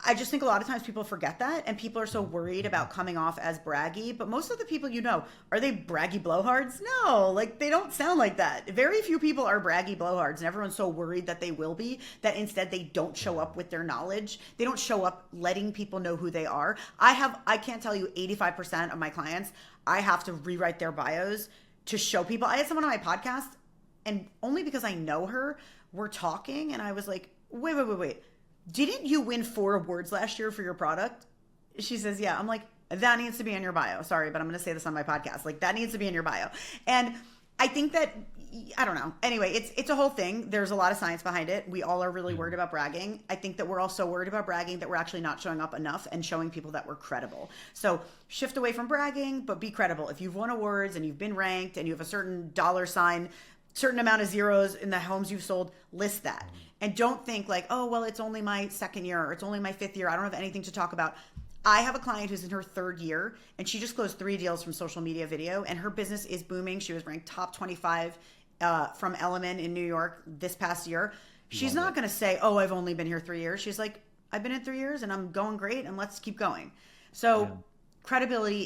S2: I just think a lot of times people forget that, and people are so worried about coming off as braggy. But most of the people are they braggy blowhards? No, like, they don't sound like that. Very few people are braggy blowhards, and everyone's so worried that they will be, that instead they don't show up with their knowledge. They don't show up letting people know who they are. I can't tell you 85% of my clients, I have to rewrite their bios to show people. I had someone on my podcast, and only because I know her, we're talking, and I was like, wait. Didn't you win 4 awards last year for your product? She says, yeah. I'm like, that needs to be in your bio. Sorry, but I'm going to say this on my podcast. Like, that needs to be in your bio. And I think that, I don't know. Anyway, it's a whole thing. There's a lot of science behind it. We all are really worried about bragging. I think that we're also worried about bragging that we're actually not showing up enough and showing people that we're credible. So shift away from bragging, but be credible. If you've won awards and you've been ranked and you have a certain dollar sign, certain amount of zeros in the homes you've sold, list that. And don't think like, oh, well, it's only my 2nd year, or it's only my 5th year. I don't have anything to talk about. I have a client who's in her 3rd year, and she just closed 3 deals from social media video, and her business is booming. She was ranked top 25 from Element in New York this past year. She's not going to say, oh, I've only been here 3 years. She's like, I've been in 3 years, and I'm going great, and let's keep going. So credibility,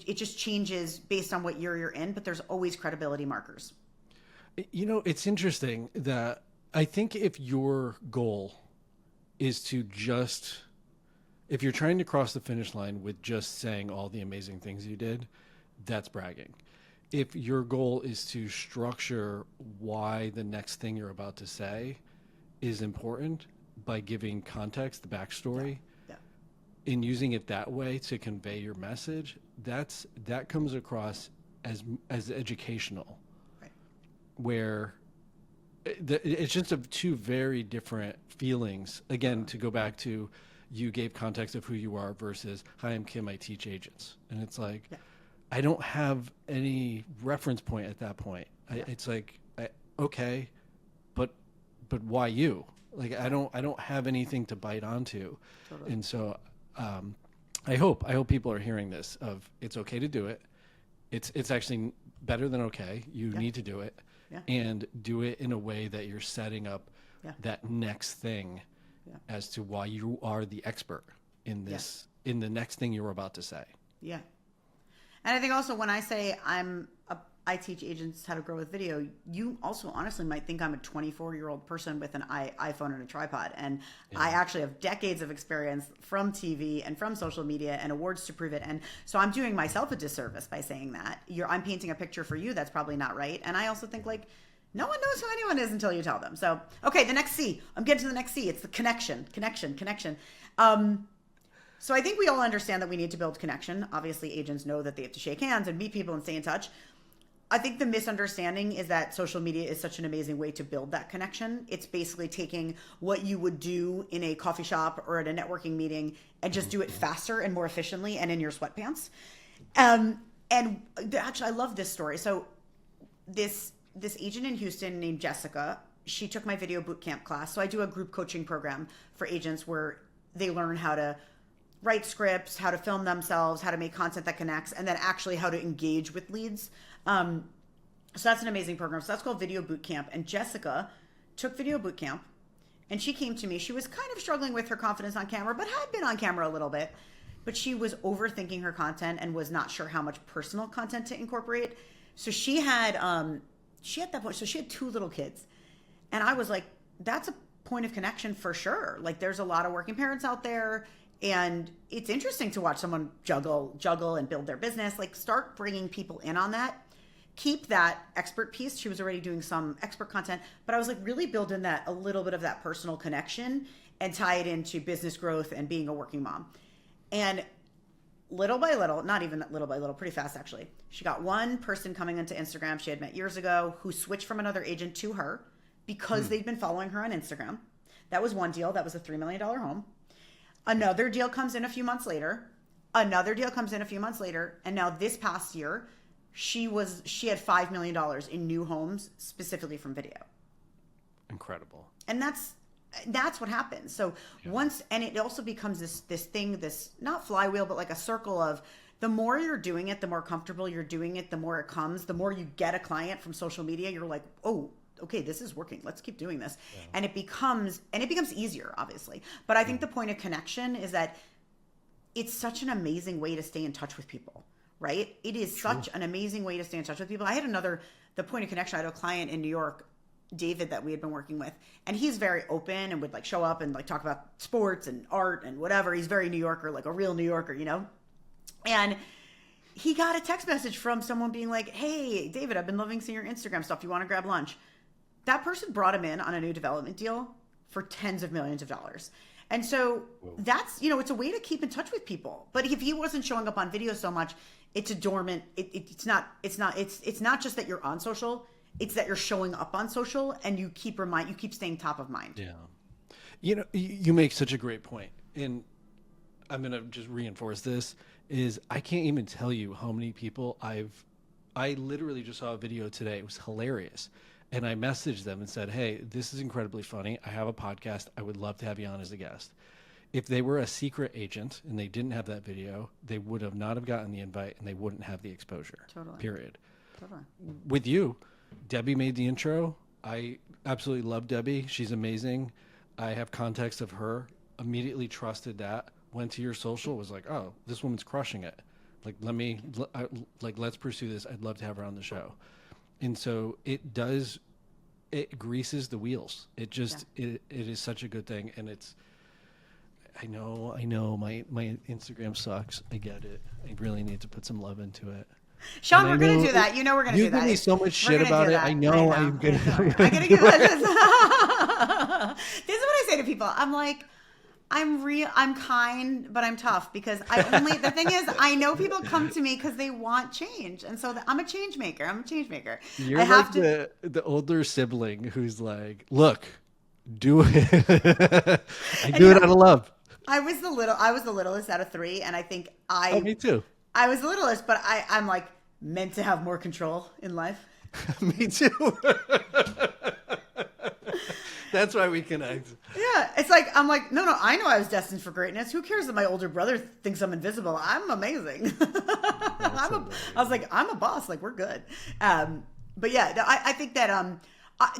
S2: it just changes based on what year you're in, but there's always credibility markers.
S3: It's interesting that I think if your goal is to if you're trying to cross the finish line with just saying all the amazing things you did, that's bragging. if your goal is to structure why the next thing you're about to say is important by giving context, the backstory,
S2: Yeah.
S3: in using it that way to convey your message, that comes across as educational,
S2: Right.
S3: where it's just of two very different feelings. Again, to go back to, you gave context of who you are versus, hi, I'm Kim, I teach agents. And it's like,
S2: Yeah.
S3: I don't have any reference point at that point. It's like, okay, but why you? Like, I don't have anything to bite onto.
S2: Totally.
S3: And so I hope people are hearing this of, it's okay to do it. It's actually better than okay. You need to do it.
S2: Yeah.
S3: And do it in a way that you're setting up that next thing as to why you are the expert in this, in the next thing you're about to say. Yeah.
S2: And I think also when I say I teach agents how to grow with video, you also honestly might think I'm a 24-year-old person with an iPhone and a tripod. And I actually have decades of experience from TV and from social media and awards to prove it. And so I'm doing myself a disservice by saying that. I'm painting a picture for you that's probably not right. And I also think, like, no one knows who anyone is until you tell them. So, okay, the next C. I'm getting to the next C. It's the connection. So I think we all understand that we need to build connection. Obviously, agents know that they have to shake hands and meet people and stay in touch. I think the misunderstanding is that social media is such an amazing way to build that connection. It's basically taking what you would do in a coffee shop or at a networking meeting and just do it faster and more efficiently and in your sweatpants. And actually, I love this story. So this agent in Houston named Jessica, she took my video bootcamp class. So I do a group coaching program for agents where they learn how to write scripts, how to film themselves, how to make content that connects, and then actually how to engage with leads. So that's an amazing program. So that's called Video Bootcamp. And Jessica took Video Bootcamp, and she came to me. She was kind of struggling with her confidence on camera, but had been on camera a little bit. But she was overthinking her content and was not sure how much personal content to incorporate. So she had that point. So she had 2 little kids, and I was like, that's a point of connection for sure. Like, there's a lot of working parents out there. And it's interesting to watch someone juggle and build their business. Like, start bringing people in on that. Keep that expert piece. She was already doing some expert content, but I was like, really build in that a little bit of that personal connection and tie it into business growth and being a working mom. And little by little, not even little by little, pretty fast actually, she got one person coming into Instagram she had met years ago who switched from another agent to her because they'd been following her on Instagram. That was one deal. That was a $3 million home. Another deal comes in a few months later. Another deal comes in a few months later. And now this past year, she had $5 million in new homes specifically from video.
S3: Incredible.
S2: And that's what happens. So once, and it also becomes this thing, this not flywheel, but like a circle of, the more you're doing it, the more comfortable you're doing it, the more it comes, the more you get a client from social media, you're like, oh, okay, this is working. Let's keep doing this. Yeah. And it becomes easier, obviously. But I think the point of connection is that it's such an amazing way to stay in touch with people, right? It is such an amazing way to stay in touch with people. I had the point of connection. I had a client in New York, David, that we had been working with, and he's very open and would like show up and like talk about sports and art and whatever. He's very New Yorker, like a real New Yorker, you know? And he got a text message from someone being like, hey, David, I've been loving seeing your Instagram stuff. Do you want to grab lunch? That person brought him in on a new development deal for tens of millions of dollars. And so that's, it's a way to keep in touch with people. But if he wasn't showing up on video so much, it's a dormant, it's not just that you're on social, it's that you're showing up on social and you keep staying top of mind.
S3: Yeah. You make such a great point. And I'm going to just reinforce this is I can't even tell you how many people I literally just saw a video today. It was hilarious. And I messaged them and said, hey, this is incredibly funny. I have a podcast. I would love to have you on as a guest. If they were a secret agent and they didn't have that video, they would have not have gotten the invite and they wouldn't have the exposure.
S2: Totally.
S3: Period.
S2: Totally.
S3: With you, Debbie made the intro. I absolutely love Debbie. She's amazing. I have context of her. Immediately trusted that. Went to your social, was like, oh, this woman's crushing it. Like, let's pursue this. I'd love to have her on the show. And so it greases the wheels. It is such a good thing. And I know my Instagram sucks. I get it. I really need to put some love into it.
S2: Sean,
S3: And
S2: we're going to do that. You know we're going to
S3: you
S2: do that.
S3: give me so much
S2: We're
S3: shit
S2: gonna
S3: about
S2: do
S3: it.
S2: that.
S3: I know I'm going to do
S2: I'm going to give this. This is what I say to people. I'm like, I'm kind, but I'm tough because the thing is, I know people come to me because they want change. And so I'm a change maker.
S3: You're
S2: I have
S3: like the older sibling who's like, look, do it. I do it out of love.
S2: I was the littlest out of three. And I think
S3: Oh, me too.
S2: I was the littlest, but I'm like meant to have more control in life.
S3: Me too. That's why we connect.
S2: Yeah, it's like I'm like, no, I know I was destined for greatness. Who cares that my older brother thinks I'm invisible? I'm amazing. I was like, I'm a boss. Like we're good. But yeah, I think that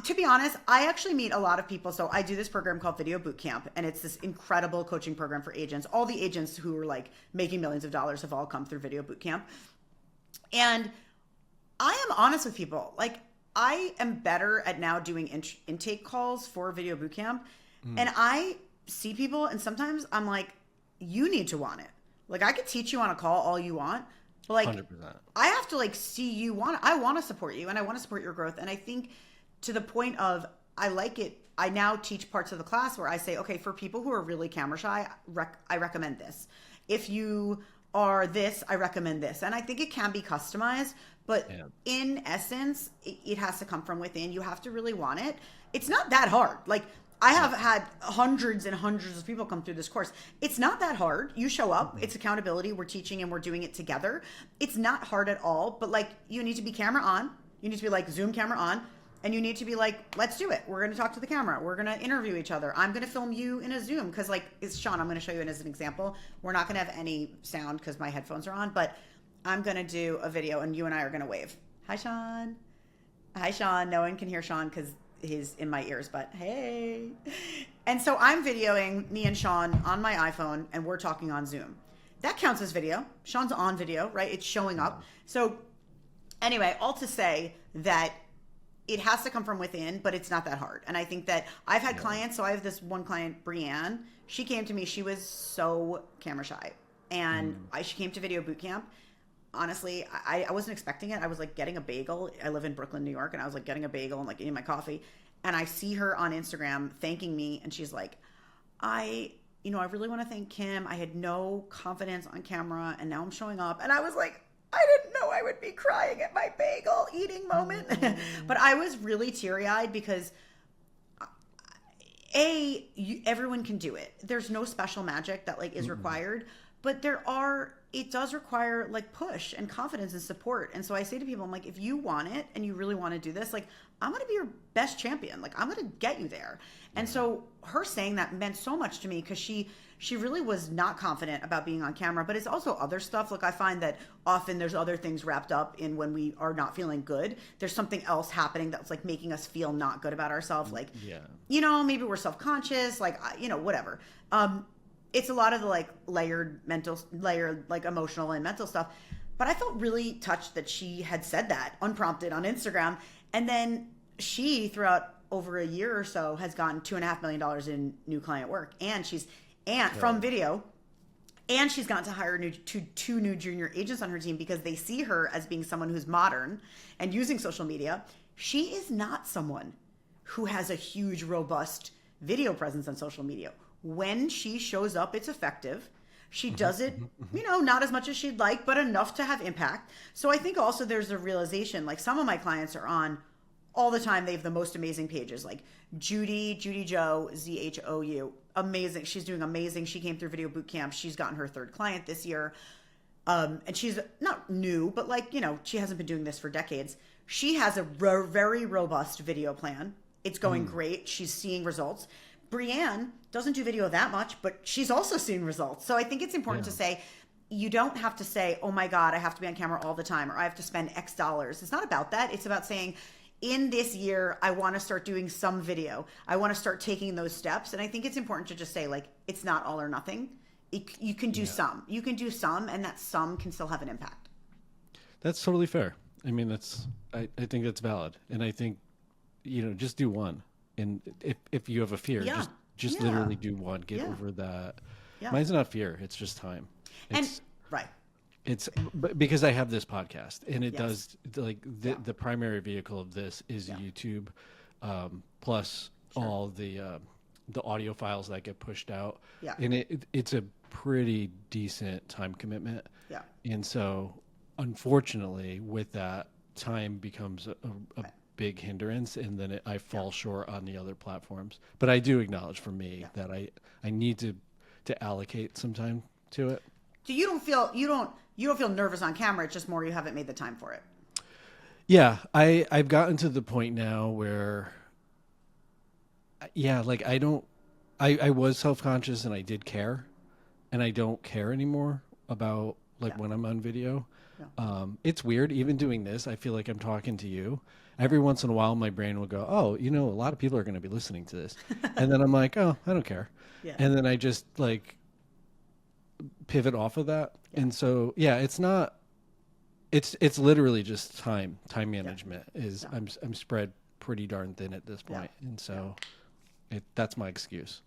S2: to be honest, I actually meet a lot of people. So I do this program called Video Boot Camp, and it's this incredible coaching program for agents. All the agents who are like making millions of dollars have all come through Video Boot Camp, and I am honest with people. Like I am better at now doing intake calls for Video Bootcamp. And I see people and sometimes I'm like, you need to want it. Like I could teach you on a call all you want, but like 100%. I have to like see you want it. I want to support you and I want to support your growth. And I think to the point of, I like it. I now teach parts of the class where I say, okay, for people who are really camera shy, I recommend this. If you are this, I recommend this. And I think it can be customized, but in essence, it has to come from within. You have to really want it. It's not that hard. Like I have had hundreds and hundreds of people come through this course. It's not that hard. You show up, it's accountability. We're teaching and we're doing it together. It's not hard at all, but like you need to be camera on. You need to be like Zoom camera on. And you need to be like, let's do it. We're going to talk to the camera. We're going to interview each other. I'm going to film you in a Zoom. Because like, it's Sean, I'm going to show you as an example. We're not going to have any sound because my headphones are on. But I'm going to do a video and you and I are going to wave. Hi, Sean. Hi, Sean. No one can hear Sean because he's in my ears. But hey. And so I'm videoing me and Sean on my iPhone. And we're talking on Zoom. That counts as video. Sean's on video, right? It's showing up. So anyway, all to say that it has to come from within, but it's not that hard. And I think that I've had clients. So I have this one client, Brianne. She came to me. She was so camera shy. And she came to Video Boot Camp. Honestly, I wasn't expecting it. I was like getting a bagel. I live in Brooklyn, New York. And I was like getting a bagel and like eating my coffee. And I see her on Instagram thanking me. And she's like, I really want to thank Kim. I had no confidence on camera. And now I'm showing up. And I was like, I didn't know I would be crying at my bagel eating moment. But I was really teary-eyed because everyone can do it. There's no special magic that like is required, but it does require like push and confidence and support. And so I say to people, I'm like, if you want it and you really want to do this, like I'm going to be your best champion. Like I'm going to get you there. And so her saying that meant so much to me because she really was not confident about being on camera, but it's also other stuff. Like I find that often there's other things wrapped up in when we are not feeling good. There's something else happening that's like making us feel not good about ourselves. Like, maybe we're self-conscious, like, whatever. It's a lot of the like layered like emotional and mental stuff. But I felt really touched that she had said that unprompted on Instagram. And then she, throughout over a year or so, has gotten $2.5 million in new client work. And from video, and she's gotten to hire two new junior agents on her team because they see her as being someone who's modern and using social media. She is not someone who has a huge, robust video presence on social media. When she shows up, it's effective. She does it, not as much as she'd like, but enough to have impact. So I think also there's a realization, like some of my clients are on all the time. They have the most amazing pages, like Judy Joe, Zhou, amazing. She's doing amazing. She came through Video Boot Camp. She's gotten her third client this year. And she's not new, but like, she hasn't been doing this for decades. She has a very robust video plan. It's going great. She's seeing results. Brianne doesn't do video that much, but she's also seeing results. So I think it's important to say, you don't have to say, oh my God, I have to be on camera all the time, or I have to spend X dollars. It's not about that. It's about saying, in this year, I want to start doing some video. I want to start taking those steps. And I think it's important to just say, like, it's not all or nothing. You can do some. You can do some, and that some can still have an impact.
S3: That's totally fair. I mean, I think that's valid. And I think, just do one. And if you have a fear, just literally do one. Get over that. Yeah. Mine's not fear. It's just time.
S2: Right.
S3: It's because I have this podcast, and it
S2: Yes.
S3: does like the primary vehicle of this is YouTube, plus all the audio files that get pushed out.
S2: Yeah.
S3: And it's a pretty decent time commitment.
S2: Yeah.
S3: And so, unfortunately, with that, time becomes a big hindrance, and then I fall short on the other platforms. But I do acknowledge for me that I need to allocate some time to it.
S2: So you don't feel nervous on camera. It's just more you haven't made the time for it.
S3: Yeah, I've gotten to the point now where, like I was self-conscious and I did care, and I don't care anymore about like when I'm on video. Yeah. It's weird. Even doing this, I feel like I'm talking to you. Every once in a while, my brain will go, "Oh, a lot of people are going to be listening to this," and then I'm like, "Oh, I don't care," and then I just like pivot off of that. And so it's not it's literally just time management is I'm spread pretty darn thin at this point. And so that's my excuse.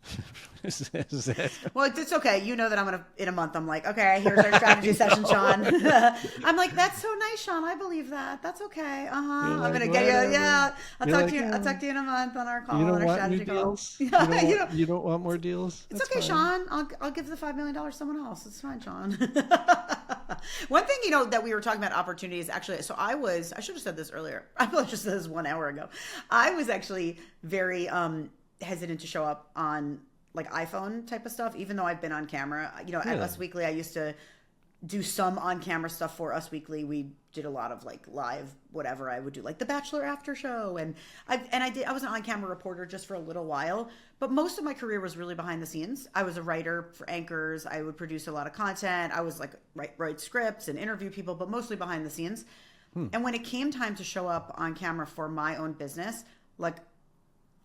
S2: Well, it's okay. You know that I'm gonna in a month. I'm like, okay, here's our strategy session, Shawn. I'm like, that's so nice, Shawn. I believe that. That's okay. I'm gonna get you. Yeah, I'll talk to you. I'll talk to you in a month on our call.
S3: You don't
S2: on our
S3: want
S2: strategy
S3: new deals.
S2: call.
S3: You don't want more deals.
S2: It's okay, Shawn. I'll give the $5 million to someone else. It's fine, Shawn. One thing that we were talking about opportunities actually. So I should have said this earlier. I probably just said this 1 hour ago. I was actually very hesitant to show up on like iPhone type of stuff, even though I've been on camera. At Us Weekly, I used to do some on camera stuff for Us Weekly. We did a lot of like live whatever. I would do like the Bachelor after show, and I was an on camera reporter just for a little while, but most of my career was really behind the scenes. I was a writer for anchors. I would produce a lot of content. I was like write scripts and interview people, but mostly behind the scenes. And when it came time to show up on camera for my own business, like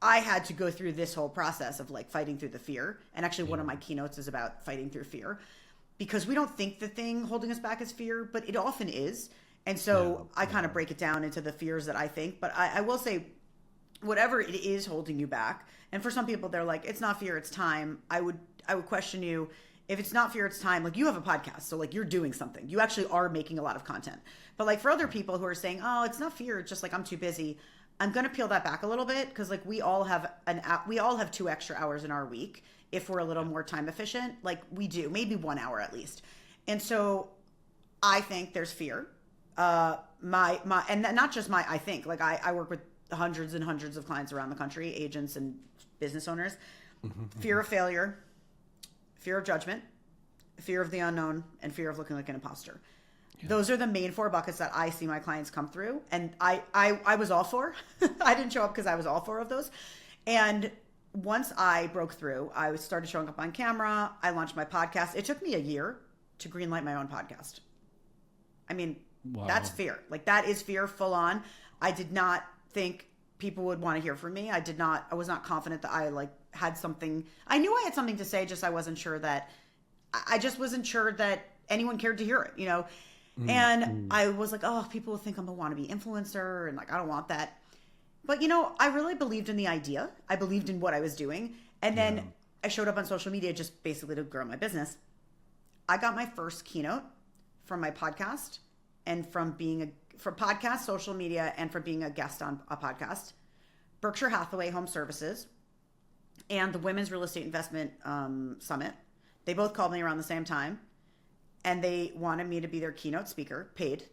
S2: I had to go through this whole process of like fighting through the fear. And actually one of my keynotes is about fighting through fear, because we don't think the thing holding us back is fear, but it often is. And so I kind of break it down into the fears that I think, but I will say whatever it is holding you back. And for some people, they're like, it's not fear, it's time. I would question you. If it's not fear, it's time. Like you have a podcast. So like you're doing something. You actually are making a lot of content. But like for other people who are saying, oh, it's not fear, it's just like I'm too busy. I'm going to peel that back a little bit, because like we all have 2 extra hours in our week if we're a little more time efficient. Like we do, maybe 1 hour at least. And so I think there's fear. And not just I think, like I work with hundreds and hundreds of clients around the country, agents and business owners. Fear of failure, fear of judgment, fear of the unknown, and fear of looking like an imposter. Those are the main 4 buckets that I see my clients come through. And I was all 4. I didn't show up because I was all 4 of those. And once I broke through, I started showing up on camera. I launched my podcast. It took me a year to greenlight my own podcast. I mean, that's fear. Like that is fear full on. I did not think people would want to hear from me. I was not confident that I like had something. I knew I had something to say, just I wasn't sure that anyone cared to hear it, And I was like, oh, people will think I'm a wannabe influencer, and like I don't want that. But I really believed in the idea. I believed in what I was doing, and then I showed up on social media just basically to grow my business. I got my first keynote from my podcast, and from podcast, social media, and from being a guest on a podcast. Berkshire Hathaway Home Services and the Women's Real Estate Investment Summit. They both called me around the same time. And they wanted me to be their keynote speaker, paid.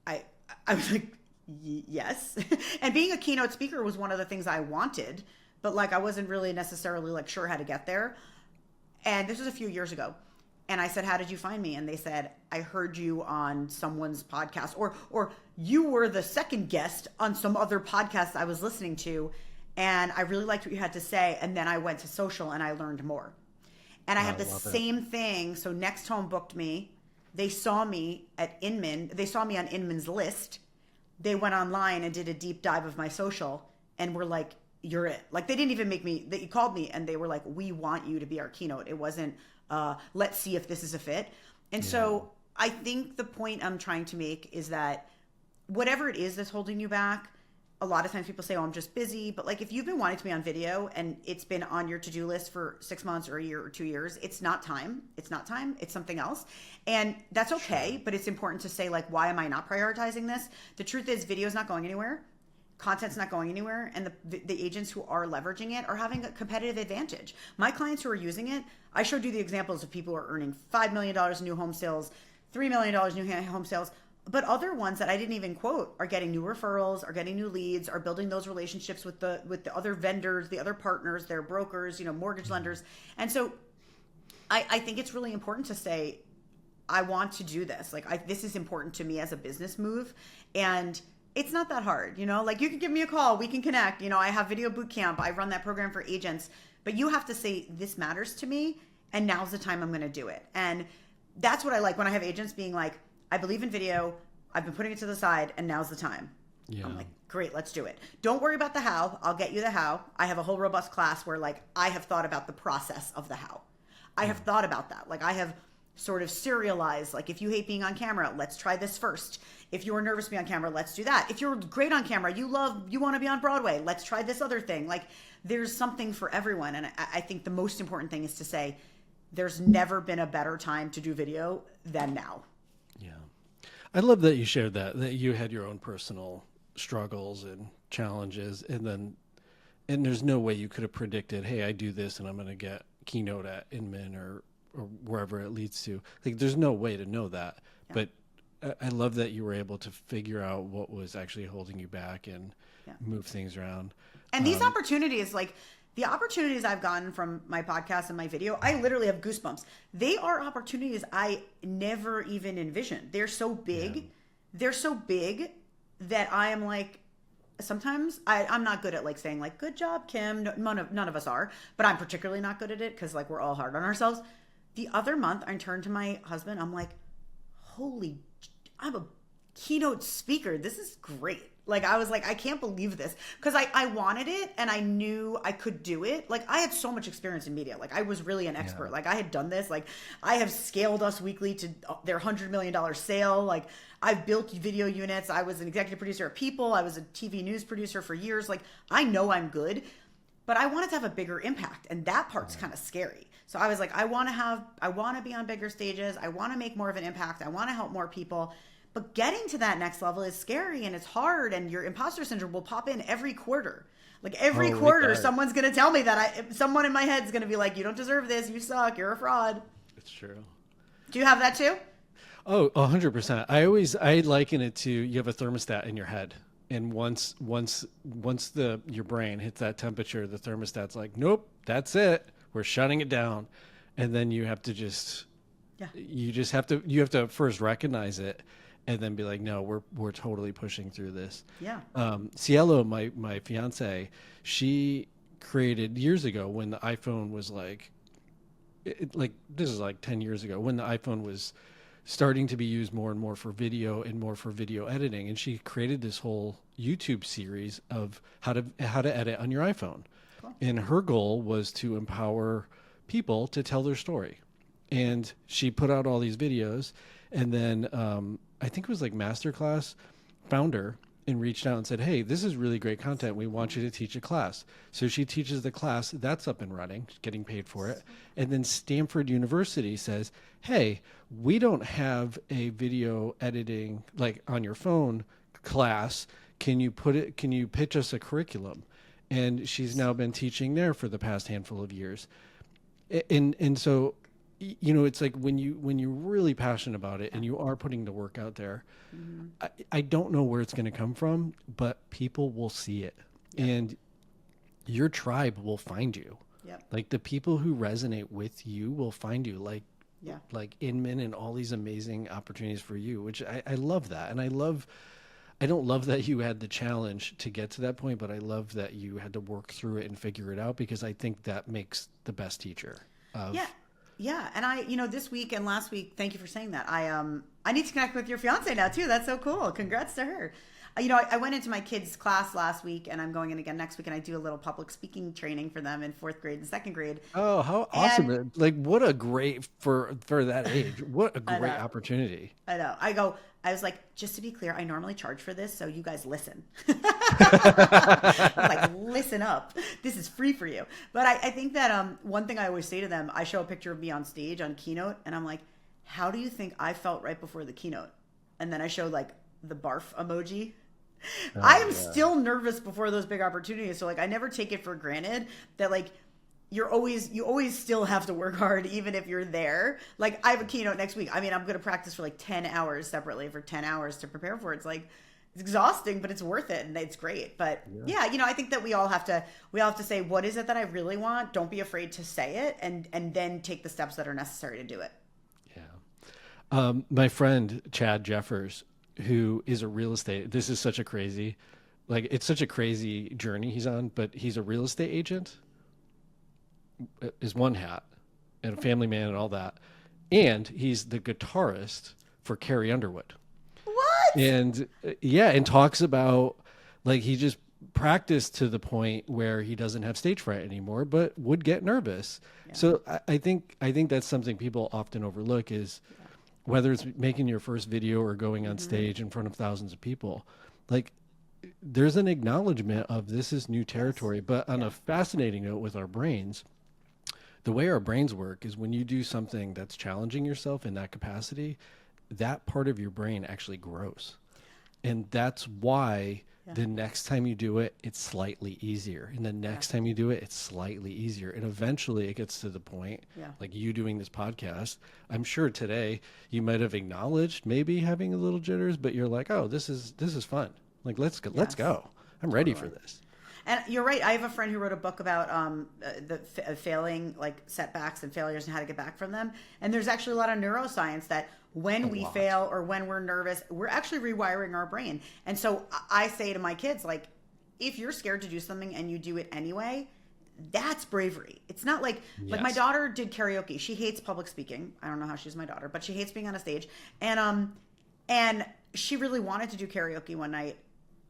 S2: I was like, yes. And being a keynote speaker was one of the things I wanted, but like I wasn't really necessarily like sure how to get there. And this was a few years ago. And I said, how did you find me? And they said, I heard you on someone's podcast, or you were the second guest on some other podcast I was listening to, and I really liked what you had to say. And then I went to social and I learned more. And I had the same thing. So Next Home booked me. They saw me at Inman. They saw me on Inman's list. They went online and did a deep dive of my social and were like, you're it. Like they didn't even they called me and they were like, we want you to be our keynote. It wasn't, let's see if this is a fit. And so I think the point I'm trying to make is that whatever it is that's holding you back, a lot of times people say, oh, I'm just busy. But like, if you've been wanting to be on video and it's been on your to-do list for 6 months or a year or 2 years, it's not time. It's not time. It's something else. And that's okay. Sure. But it's important to say, like, why am I not prioritizing this? The truth is video is not going anywhere. Content's not going anywhere. And the agents who are leveraging it are having a competitive advantage. My clients who are using it, I showed you the examples of people who are earning $5 million in new home sales, $3 million new home sales. But other ones that I didn't even quote are getting new referrals, are getting new leads, are building those relationships with the other vendors, the other partners, their brokers, mortgage lenders. And so I think it's really important to say, I want to do this. Like, this is important to me as a business move. And it's not that hard, like you can give me a call, we can connect. I have Video Boot Camp. I run that program for agents, but you have to say, this matters to me and now's the time I'm going to do it. And that's what I like when I have agents being like, I believe in video. I've been putting it to the side and now's the time. Yeah. I'm like, great, let's do it. Don't worry about the how. I'll get you the how. I have a whole robust class where like I have thought about the process of the how. I have thought about that. Like I have sort of serialized, like if you hate being on camera, let's try this first. If you're nervous to be on camera, let's do that. If you're great on camera, you want to be on Broadway, let's try this other thing. Like there's something for everyone. And I think the most important thing is to say, there's never been a better time to do video than now.
S3: Yeah. I love that you shared that you had your own personal struggles and challenges, and there's no way you could have predicted, hey, I do this and I'm going to get keynote at Inman or wherever it leads to. Like, there's no way to know that. Yeah. But I love that you were able to figure out what was actually holding you back and move things around.
S2: And these opportunities, like the opportunities I've gotten from my podcast and my video, I literally have goosebumps. They are opportunities I never even envisioned. They're so big. Yeah. They're so big that I am like, sometimes I'm not good at like saying like, good job, Kim. None of us are, but I'm particularly not good at it because like we're all hard on ourselves. The other month I turned to my husband. I'm like, I'm a keynote speaker. This is great. Like, I was like, I can't believe this. Because I wanted it and I knew I could do it. Like, I had so much experience in media. Like, I was really an expert. Yeah. Like, I had done this. Like, I have scaled Us Weekly to their $100 million sale. Like, I've built video units. I was an executive producer at People. I was a TV news producer for years. Like, I know I'm good. But I wanted to have a bigger impact. And that part's kind of scary. So I was like, I want to be on bigger stages. I want to make more of an impact. I want to help more people. But getting to that next level is scary and it's hard, and your imposter syndrome will pop in every quarter. Like every quarter, someone's going to tell me that someone in my head is going to be like, you don't deserve this. You suck. You're a fraud.
S3: It's true.
S2: Do you have that too?
S3: Oh, 100%. I liken it to, you have a thermostat in your head. And once your brain hits that temperature, the thermostat's like, nope, that's it. We're shutting it down. And then you have to you have to first recognize it. And then be like, no, we're totally pushing through this. Yeah. Cielo, my fiance, she created years ago when the iPhone was like this is like 10 years ago when the iPhone was starting to be used more and more for video and more for video editing. And she created this whole YouTube series of how to edit on your iPhone. Cool. And her goal was to empower people to tell their story. And she put out all these videos, and then I think it was like Masterclass found her and reached out and said, hey, this is really great content. We want you to teach a class. So she teaches the class. That's up and running, getting paid for it. And then Stanford University says, hey, we don't have a video editing like on your phone class. Can you pitch us a curriculum? And she's now been teaching there for the past handful of years. And so, it's like when you're really passionate about it and you are putting the work out there, mm-hmm. I don't know where it's going to come from, but people will see it. Yep. And your tribe will find you. Yep. Like the people who resonate with you will find you, like Inman and all these amazing opportunities for you, which I love that. And I don't love that you had the challenge to get to that point, but I love that you had to work through it and figure it out, because I think that makes the best teacher.
S2: Yeah. And this week and last week, thank you for saying that. I need to connect with your fiance now too. That's so cool. Congrats to her. I went into my kids' class last week, and I'm going in again next week, and I do a little public speaking training for them in 4th grade and 2nd grade.
S3: Oh, how awesome. Like, what a great, for that age, what a great opportunity.
S2: I know. I was like, just to be clear, I normally charge for this, so you guys listen. Like, listen up. This is free for you. But I think that one thing I always say to them, I show a picture of me on stage on keynote, and I'm like, how do you think I felt right before the keynote? And then I show like the barf emoji. I am still nervous before those big opportunities. So like, I never take it for granted that like, you always still have to work hard, even if you're there. Like, I have a keynote next week. I mean, I'm going to practice for like 10 hours separately for 10 hours to prepare for it. It's like, it's exhausting, but it's worth it. And it's great. But yeah, I think that we all have to say, what is it that I really want? Don't be afraid to say it, and then take the steps that are necessary to do it.
S3: Yeah. My friend, Chad Jeffers, who is a real estate, this is such a crazy, like, it's such a crazy journey he's on, but he's a real estate agent, is one hat, and a family man and all that. And he's the guitarist for Carrie Underwood.
S2: What?
S3: And and talks about, like, he just practiced to the point where he doesn't have stage fright anymore, but would get nervous. Yeah. So I think that's something people often overlook is whether it's making your first video or going on stage in front of thousands of people, like, there's an acknowledgement of this is new territory. But on a fascinating note with our brains, the way our brains work is when you do something that's challenging yourself in that capacity, that part of your brain actually grows. And that's why the next time you do it, it's slightly easier. And the next time you do it, it's slightly easier. And eventually it gets to the point, like you doing this podcast, I'm sure today you might have acknowledged maybe having a little jitters, but you're like, oh, this is fun. Like, let's go. I'm ready for this.
S2: And you're right. I have a friend who wrote a book about failing, like setbacks and failures and how to get back from them. And there's actually a lot of neuroscience that when we fail or when we're nervous, we're actually rewiring our brain. And so I say to my kids, like, if you're scared to do something and you do it anyway, that's bravery. It's not like my daughter did karaoke. She hates public speaking. I don't know how she's my daughter, but she hates being on a stage. And she really wanted to do karaoke one night.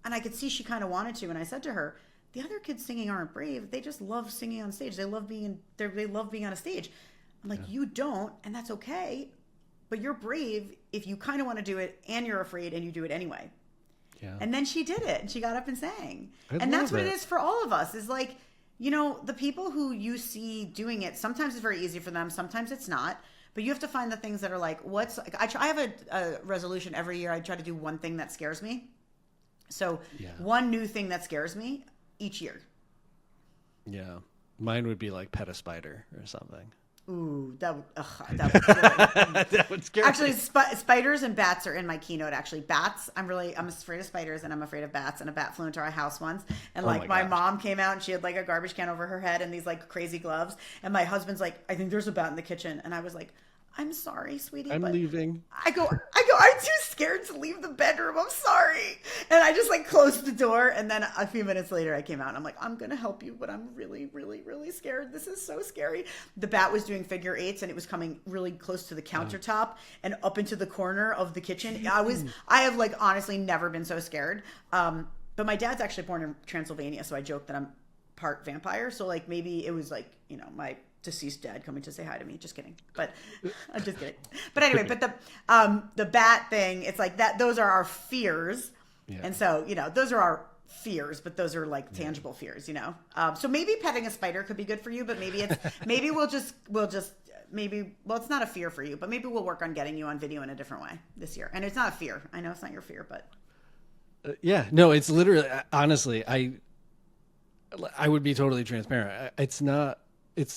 S2: And I could see she kind of wanted to. And I said to her, the other kids singing aren't brave. They just love singing on stage. They love being on a stage. I'm like, you don't, and that's okay. But you're brave if you kind of want to do it and you're afraid and you do it anyway. Yeah. And then she did it and she got up and sang. And that's what it is for all of us, is like, the people who you see doing it, sometimes it's very easy for them. Sometimes it's not. But you have to find the things that are like, I have a resolution every year. I try to do one thing that scares me. So one new thing that scares me each year. Yeah.
S3: Mine would be like pet a spider or something.
S2: Ooh, that would
S3: that would scare me.
S2: Actually, spiders and bats are in my keynote. Actually, bats, I'm afraid of spiders and I'm afraid of bats. And a bat flew into our house once, and my mom came out and she had like a garbage can over her head and these like crazy gloves. And my husband's like, I think there's a bat in the kitchen. And I was like, I'm sorry, sweetie.
S3: I'm leaving.
S2: I go, I'm too scared to leave the bedroom. I'm sorry. And I just like closed the door. And then a few minutes later I came out and I'm like, I'm going to help you, but I'm really, really, really scared. This is so scary. The bat was doing figure eights and it was coming really close to the countertop and up into the corner of the kitchen. I have like honestly never been so scared. But my dad's actually born in Transylvania. So I joke that I'm part vampire. So like maybe it was like, my deceased dad coming to say hi to me. Just kidding. But I'm just kidding. But anyway, but the bat thing, it's like that. Those are our fears. Yeah. And so, those are our fears, but those are like tangible fears, So maybe petting a spider could be good for you, but maybe it's it's not a fear for you, but maybe we'll work on getting you on video in a different way this year. And it's not a fear. I know it's not your fear, but
S3: no, it's literally, honestly, I would be totally transparent. It's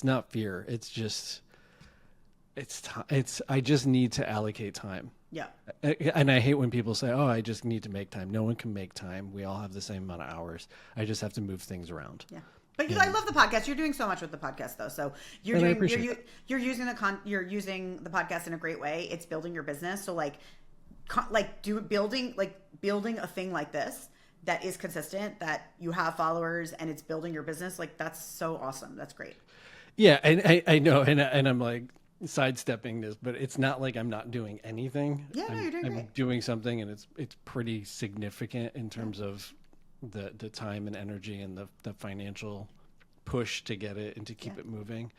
S3: not fear. It's just, I just need to allocate time.
S2: Yeah.
S3: And I hate when people say, oh, I just need to make time. No one can make time. We all have the same amount of hours. I just have to move things around.
S2: Yeah. But I love the podcast. You're doing so much with the podcast though. So you're using the podcast in a great way. It's building your business. So building a thing like this that is consistent, that you have followers and it's building your business. Like, that's so awesome. That's great.
S3: Yeah, and I know, and I'm like, sidestepping this, but it's not like I'm not doing anything.
S2: Yeah, no, you're doing
S3: I'm
S2: great.
S3: doing something, and it's pretty significant in terms of the time and energy and the financial push to get it and to keep it moving.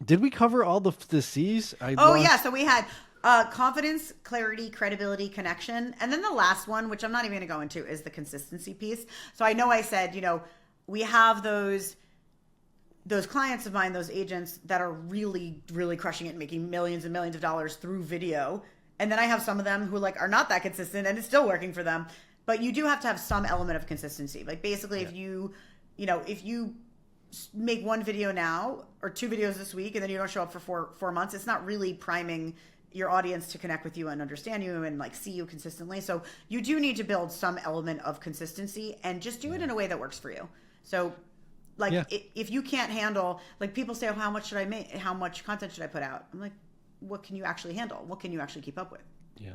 S3: Did we cover all the C's?
S2: Yeah. So we had confidence, clarity, credibility, connection. And then the last one, which I'm not even going to go into, is the consistency piece. So I know I said, we have those clients of mine, those agents that are really, really crushing it and making millions and millions of dollars through video. And then I have some of them who are not that consistent and it's still working for them. But you do have to have some element of consistency. Like basically if you make one video now or 2 videos this week and then you don't show up for 4 months, it's not really priming your audience to connect with you and understand you and see you consistently. So you do need to build some element of consistency and just do it in a way that works for you. So if you can't handle, people say, oh, how much should I make? How much content should I put out? I'm like, what can you actually handle? What can you actually keep up with?
S3: Yeah.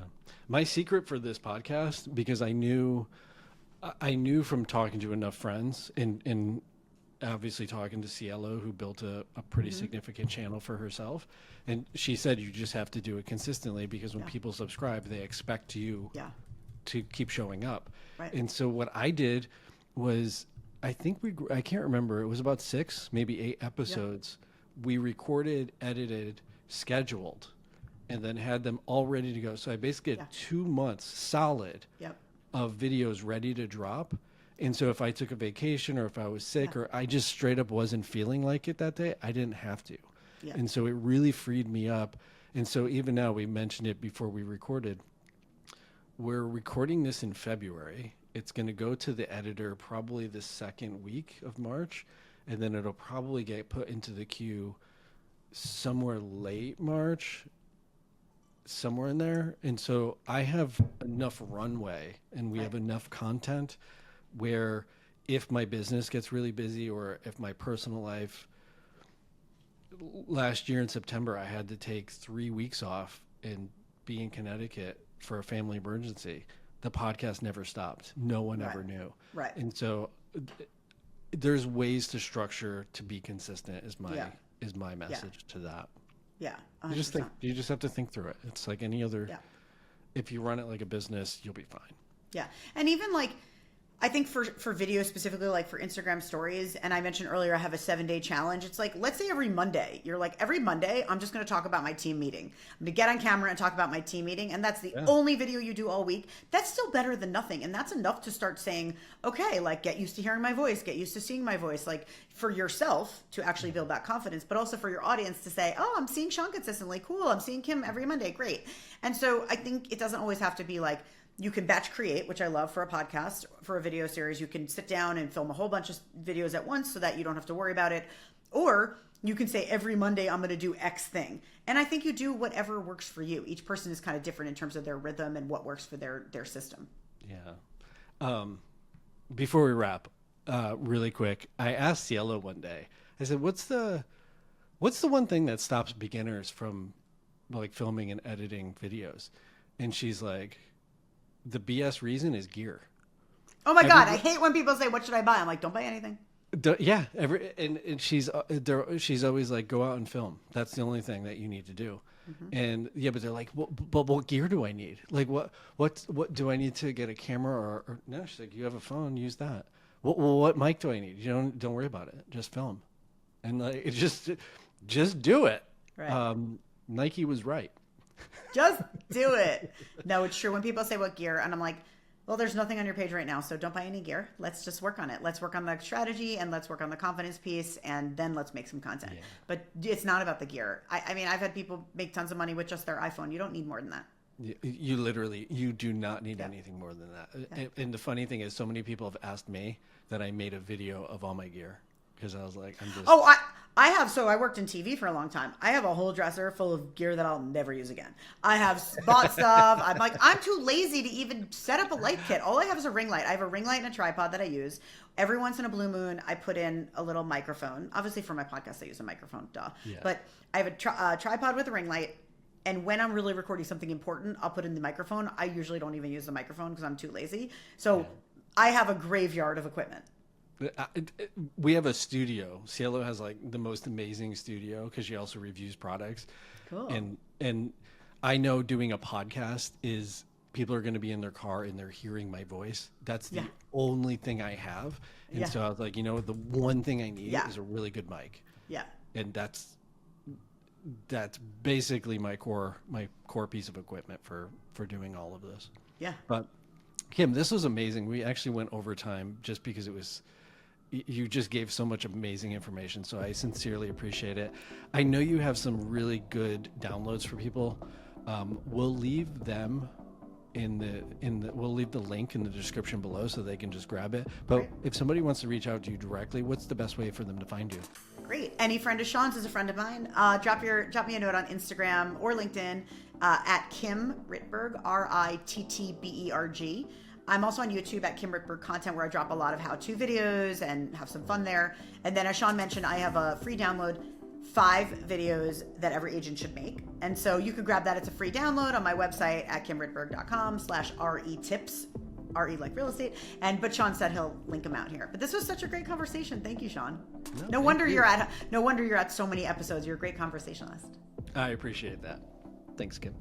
S3: My secret for this podcast, because I knew from talking to enough friends and obviously talking to Cielo, who built a pretty significant channel for herself. And she said, you just have to do it consistently because when people subscribe, they expect you to keep showing up.
S2: Right.
S3: And so what I did was, I can't remember, it was about 6, maybe 8 episodes. We recorded, edited, scheduled, and then had them all ready to go. So I basically had 2 months solid of videos ready to drop. And so if I took a vacation or if I was sick or I just straight up wasn't feeling like it that day, I didn't have to. Yeah. And so it really freed me up. And so even now, we mentioned it before we recorded, we're recording this in February. It's going to go to the editor probably the second week of March, and then it'll probably get put into the queue somewhere late March, somewhere in there. And so I have enough runway and we have enough content where if my business gets really busy or if my personal life, last year in September, I had to take 3 weeks off and be in Connecticut for a family emergency. The podcast never stopped. No one ever knew.
S2: Right.
S3: And so there's ways to structure to be consistent is my message to that.
S2: Yeah.
S3: 100%. You just have to think through it. It's like any other, if you run it like a business, you'll be fine. Yeah.
S2: And even I think for video specifically, for Instagram stories, and I mentioned earlier, I have a 7-day challenge. It's let's say every Monday, you're every Monday, I'm just going to talk about my team meeting. I'm going to get on camera and talk about my team meeting. And that's the only video you do all week. That's still better than nothing. And that's enough to start saying, okay, get used to hearing my voice, get used to seeing my voice, for yourself to actually build that confidence, but also for your audience to say, oh, I'm seeing Shawn consistently. Cool. I'm seeing Kim every Monday. Great. And so I think it doesn't always have to be you can batch create, which I love for a podcast, for a video series. You can sit down and film a whole bunch of videos at once so that you don't have to worry about it. Or you can say every Monday, I'm going to do X thing. And I think you do whatever works for you. Each person is kind of different in terms of their rhythm and what works for their system.
S3: Yeah. Before we wrap, really quick, I asked Cielo one day, I said, what's the one thing that stops beginners from filming and editing videos? And she's like, the BS reason is gear.
S2: Oh my God. I hate when people say, what should I buy? I'm like, don't buy anything.
S3: Yeah. And she's always like, go out and film. That's the only thing that you need to do. Mm-hmm. And but they're like, but what gear do I need? What do I need to get a camera or no? She's like, you have a phone, use that. What mic do I need? Don't worry about it. Just film. And just do it.
S2: Right.
S3: Nike was right.
S2: Just do it. No, it's true. When people say what gear, and I'm like, well, there's nothing on your page right now, so don't buy any gear. Let's just work on it. Let's work on the strategy and let's work on the confidence piece, and then let's make some content. Yeah. But it's not about the gear. I mean, I've had people make tons of money with just their iPhone. You don't need more than that.
S3: You do not need anything more than that. Yeah. And the funny thing is, so many people have asked me that I made a video of all my gear because I was like,
S2: I have. So I worked in TV for a long time. I have a whole dresser full of gear that I'll never use again. I have bought stuff. I'm too lazy to even set up a light kit. All I have is a ring light. I have a ring light and a tripod that I use. Every once in a blue moon, I put in a little microphone. Obviously for my podcast, I use a microphone, duh. Yeah. But I have a tripod with a ring light. And when I'm really recording something important, I'll put in the microphone. I usually don't even use the microphone because I'm too lazy. So I have a graveyard of equipment.
S3: We have a studio. Cielo has like the most amazing studio because she also reviews products.
S2: Cool.
S3: And I know doing a podcast is people are going to be in their car and they're hearing my voice. That's the only thing I have. And so I was like, you know, the one thing I need is a really good mic.
S2: Yeah.
S3: And that's basically my core piece of equipment for doing all of this.
S2: Yeah.
S3: But Kim, this was amazing. We actually went overtime just because you just gave so much amazing information. So I sincerely appreciate it. I know you have some really good downloads for people. We'll leave them we'll leave the link in the description below so they can just grab it. But if somebody wants to reach out to you directly, what's the best way for them to find you?
S2: Great. Any friend of Shawn's is a friend of mine. Drop me a note on Instagram or LinkedIn at Kim Rittberg, Rittberg. I'm also on YouTube at Kim Rittberg Content, where I drop a lot of how-to videos and have some fun there. And then, as Shawn mentioned, I have a free download, 5 videos that every agent should make. And so you could grab that. It's a free download on my website at kimrittberg.com/RE-tips, RE like real estate. But Shawn said he'll link them out here. But this was such a great conversation. Thank you, Shawn. No wonder you're at so many episodes. You're a great conversationalist.
S3: I appreciate that. Thanks, Kim.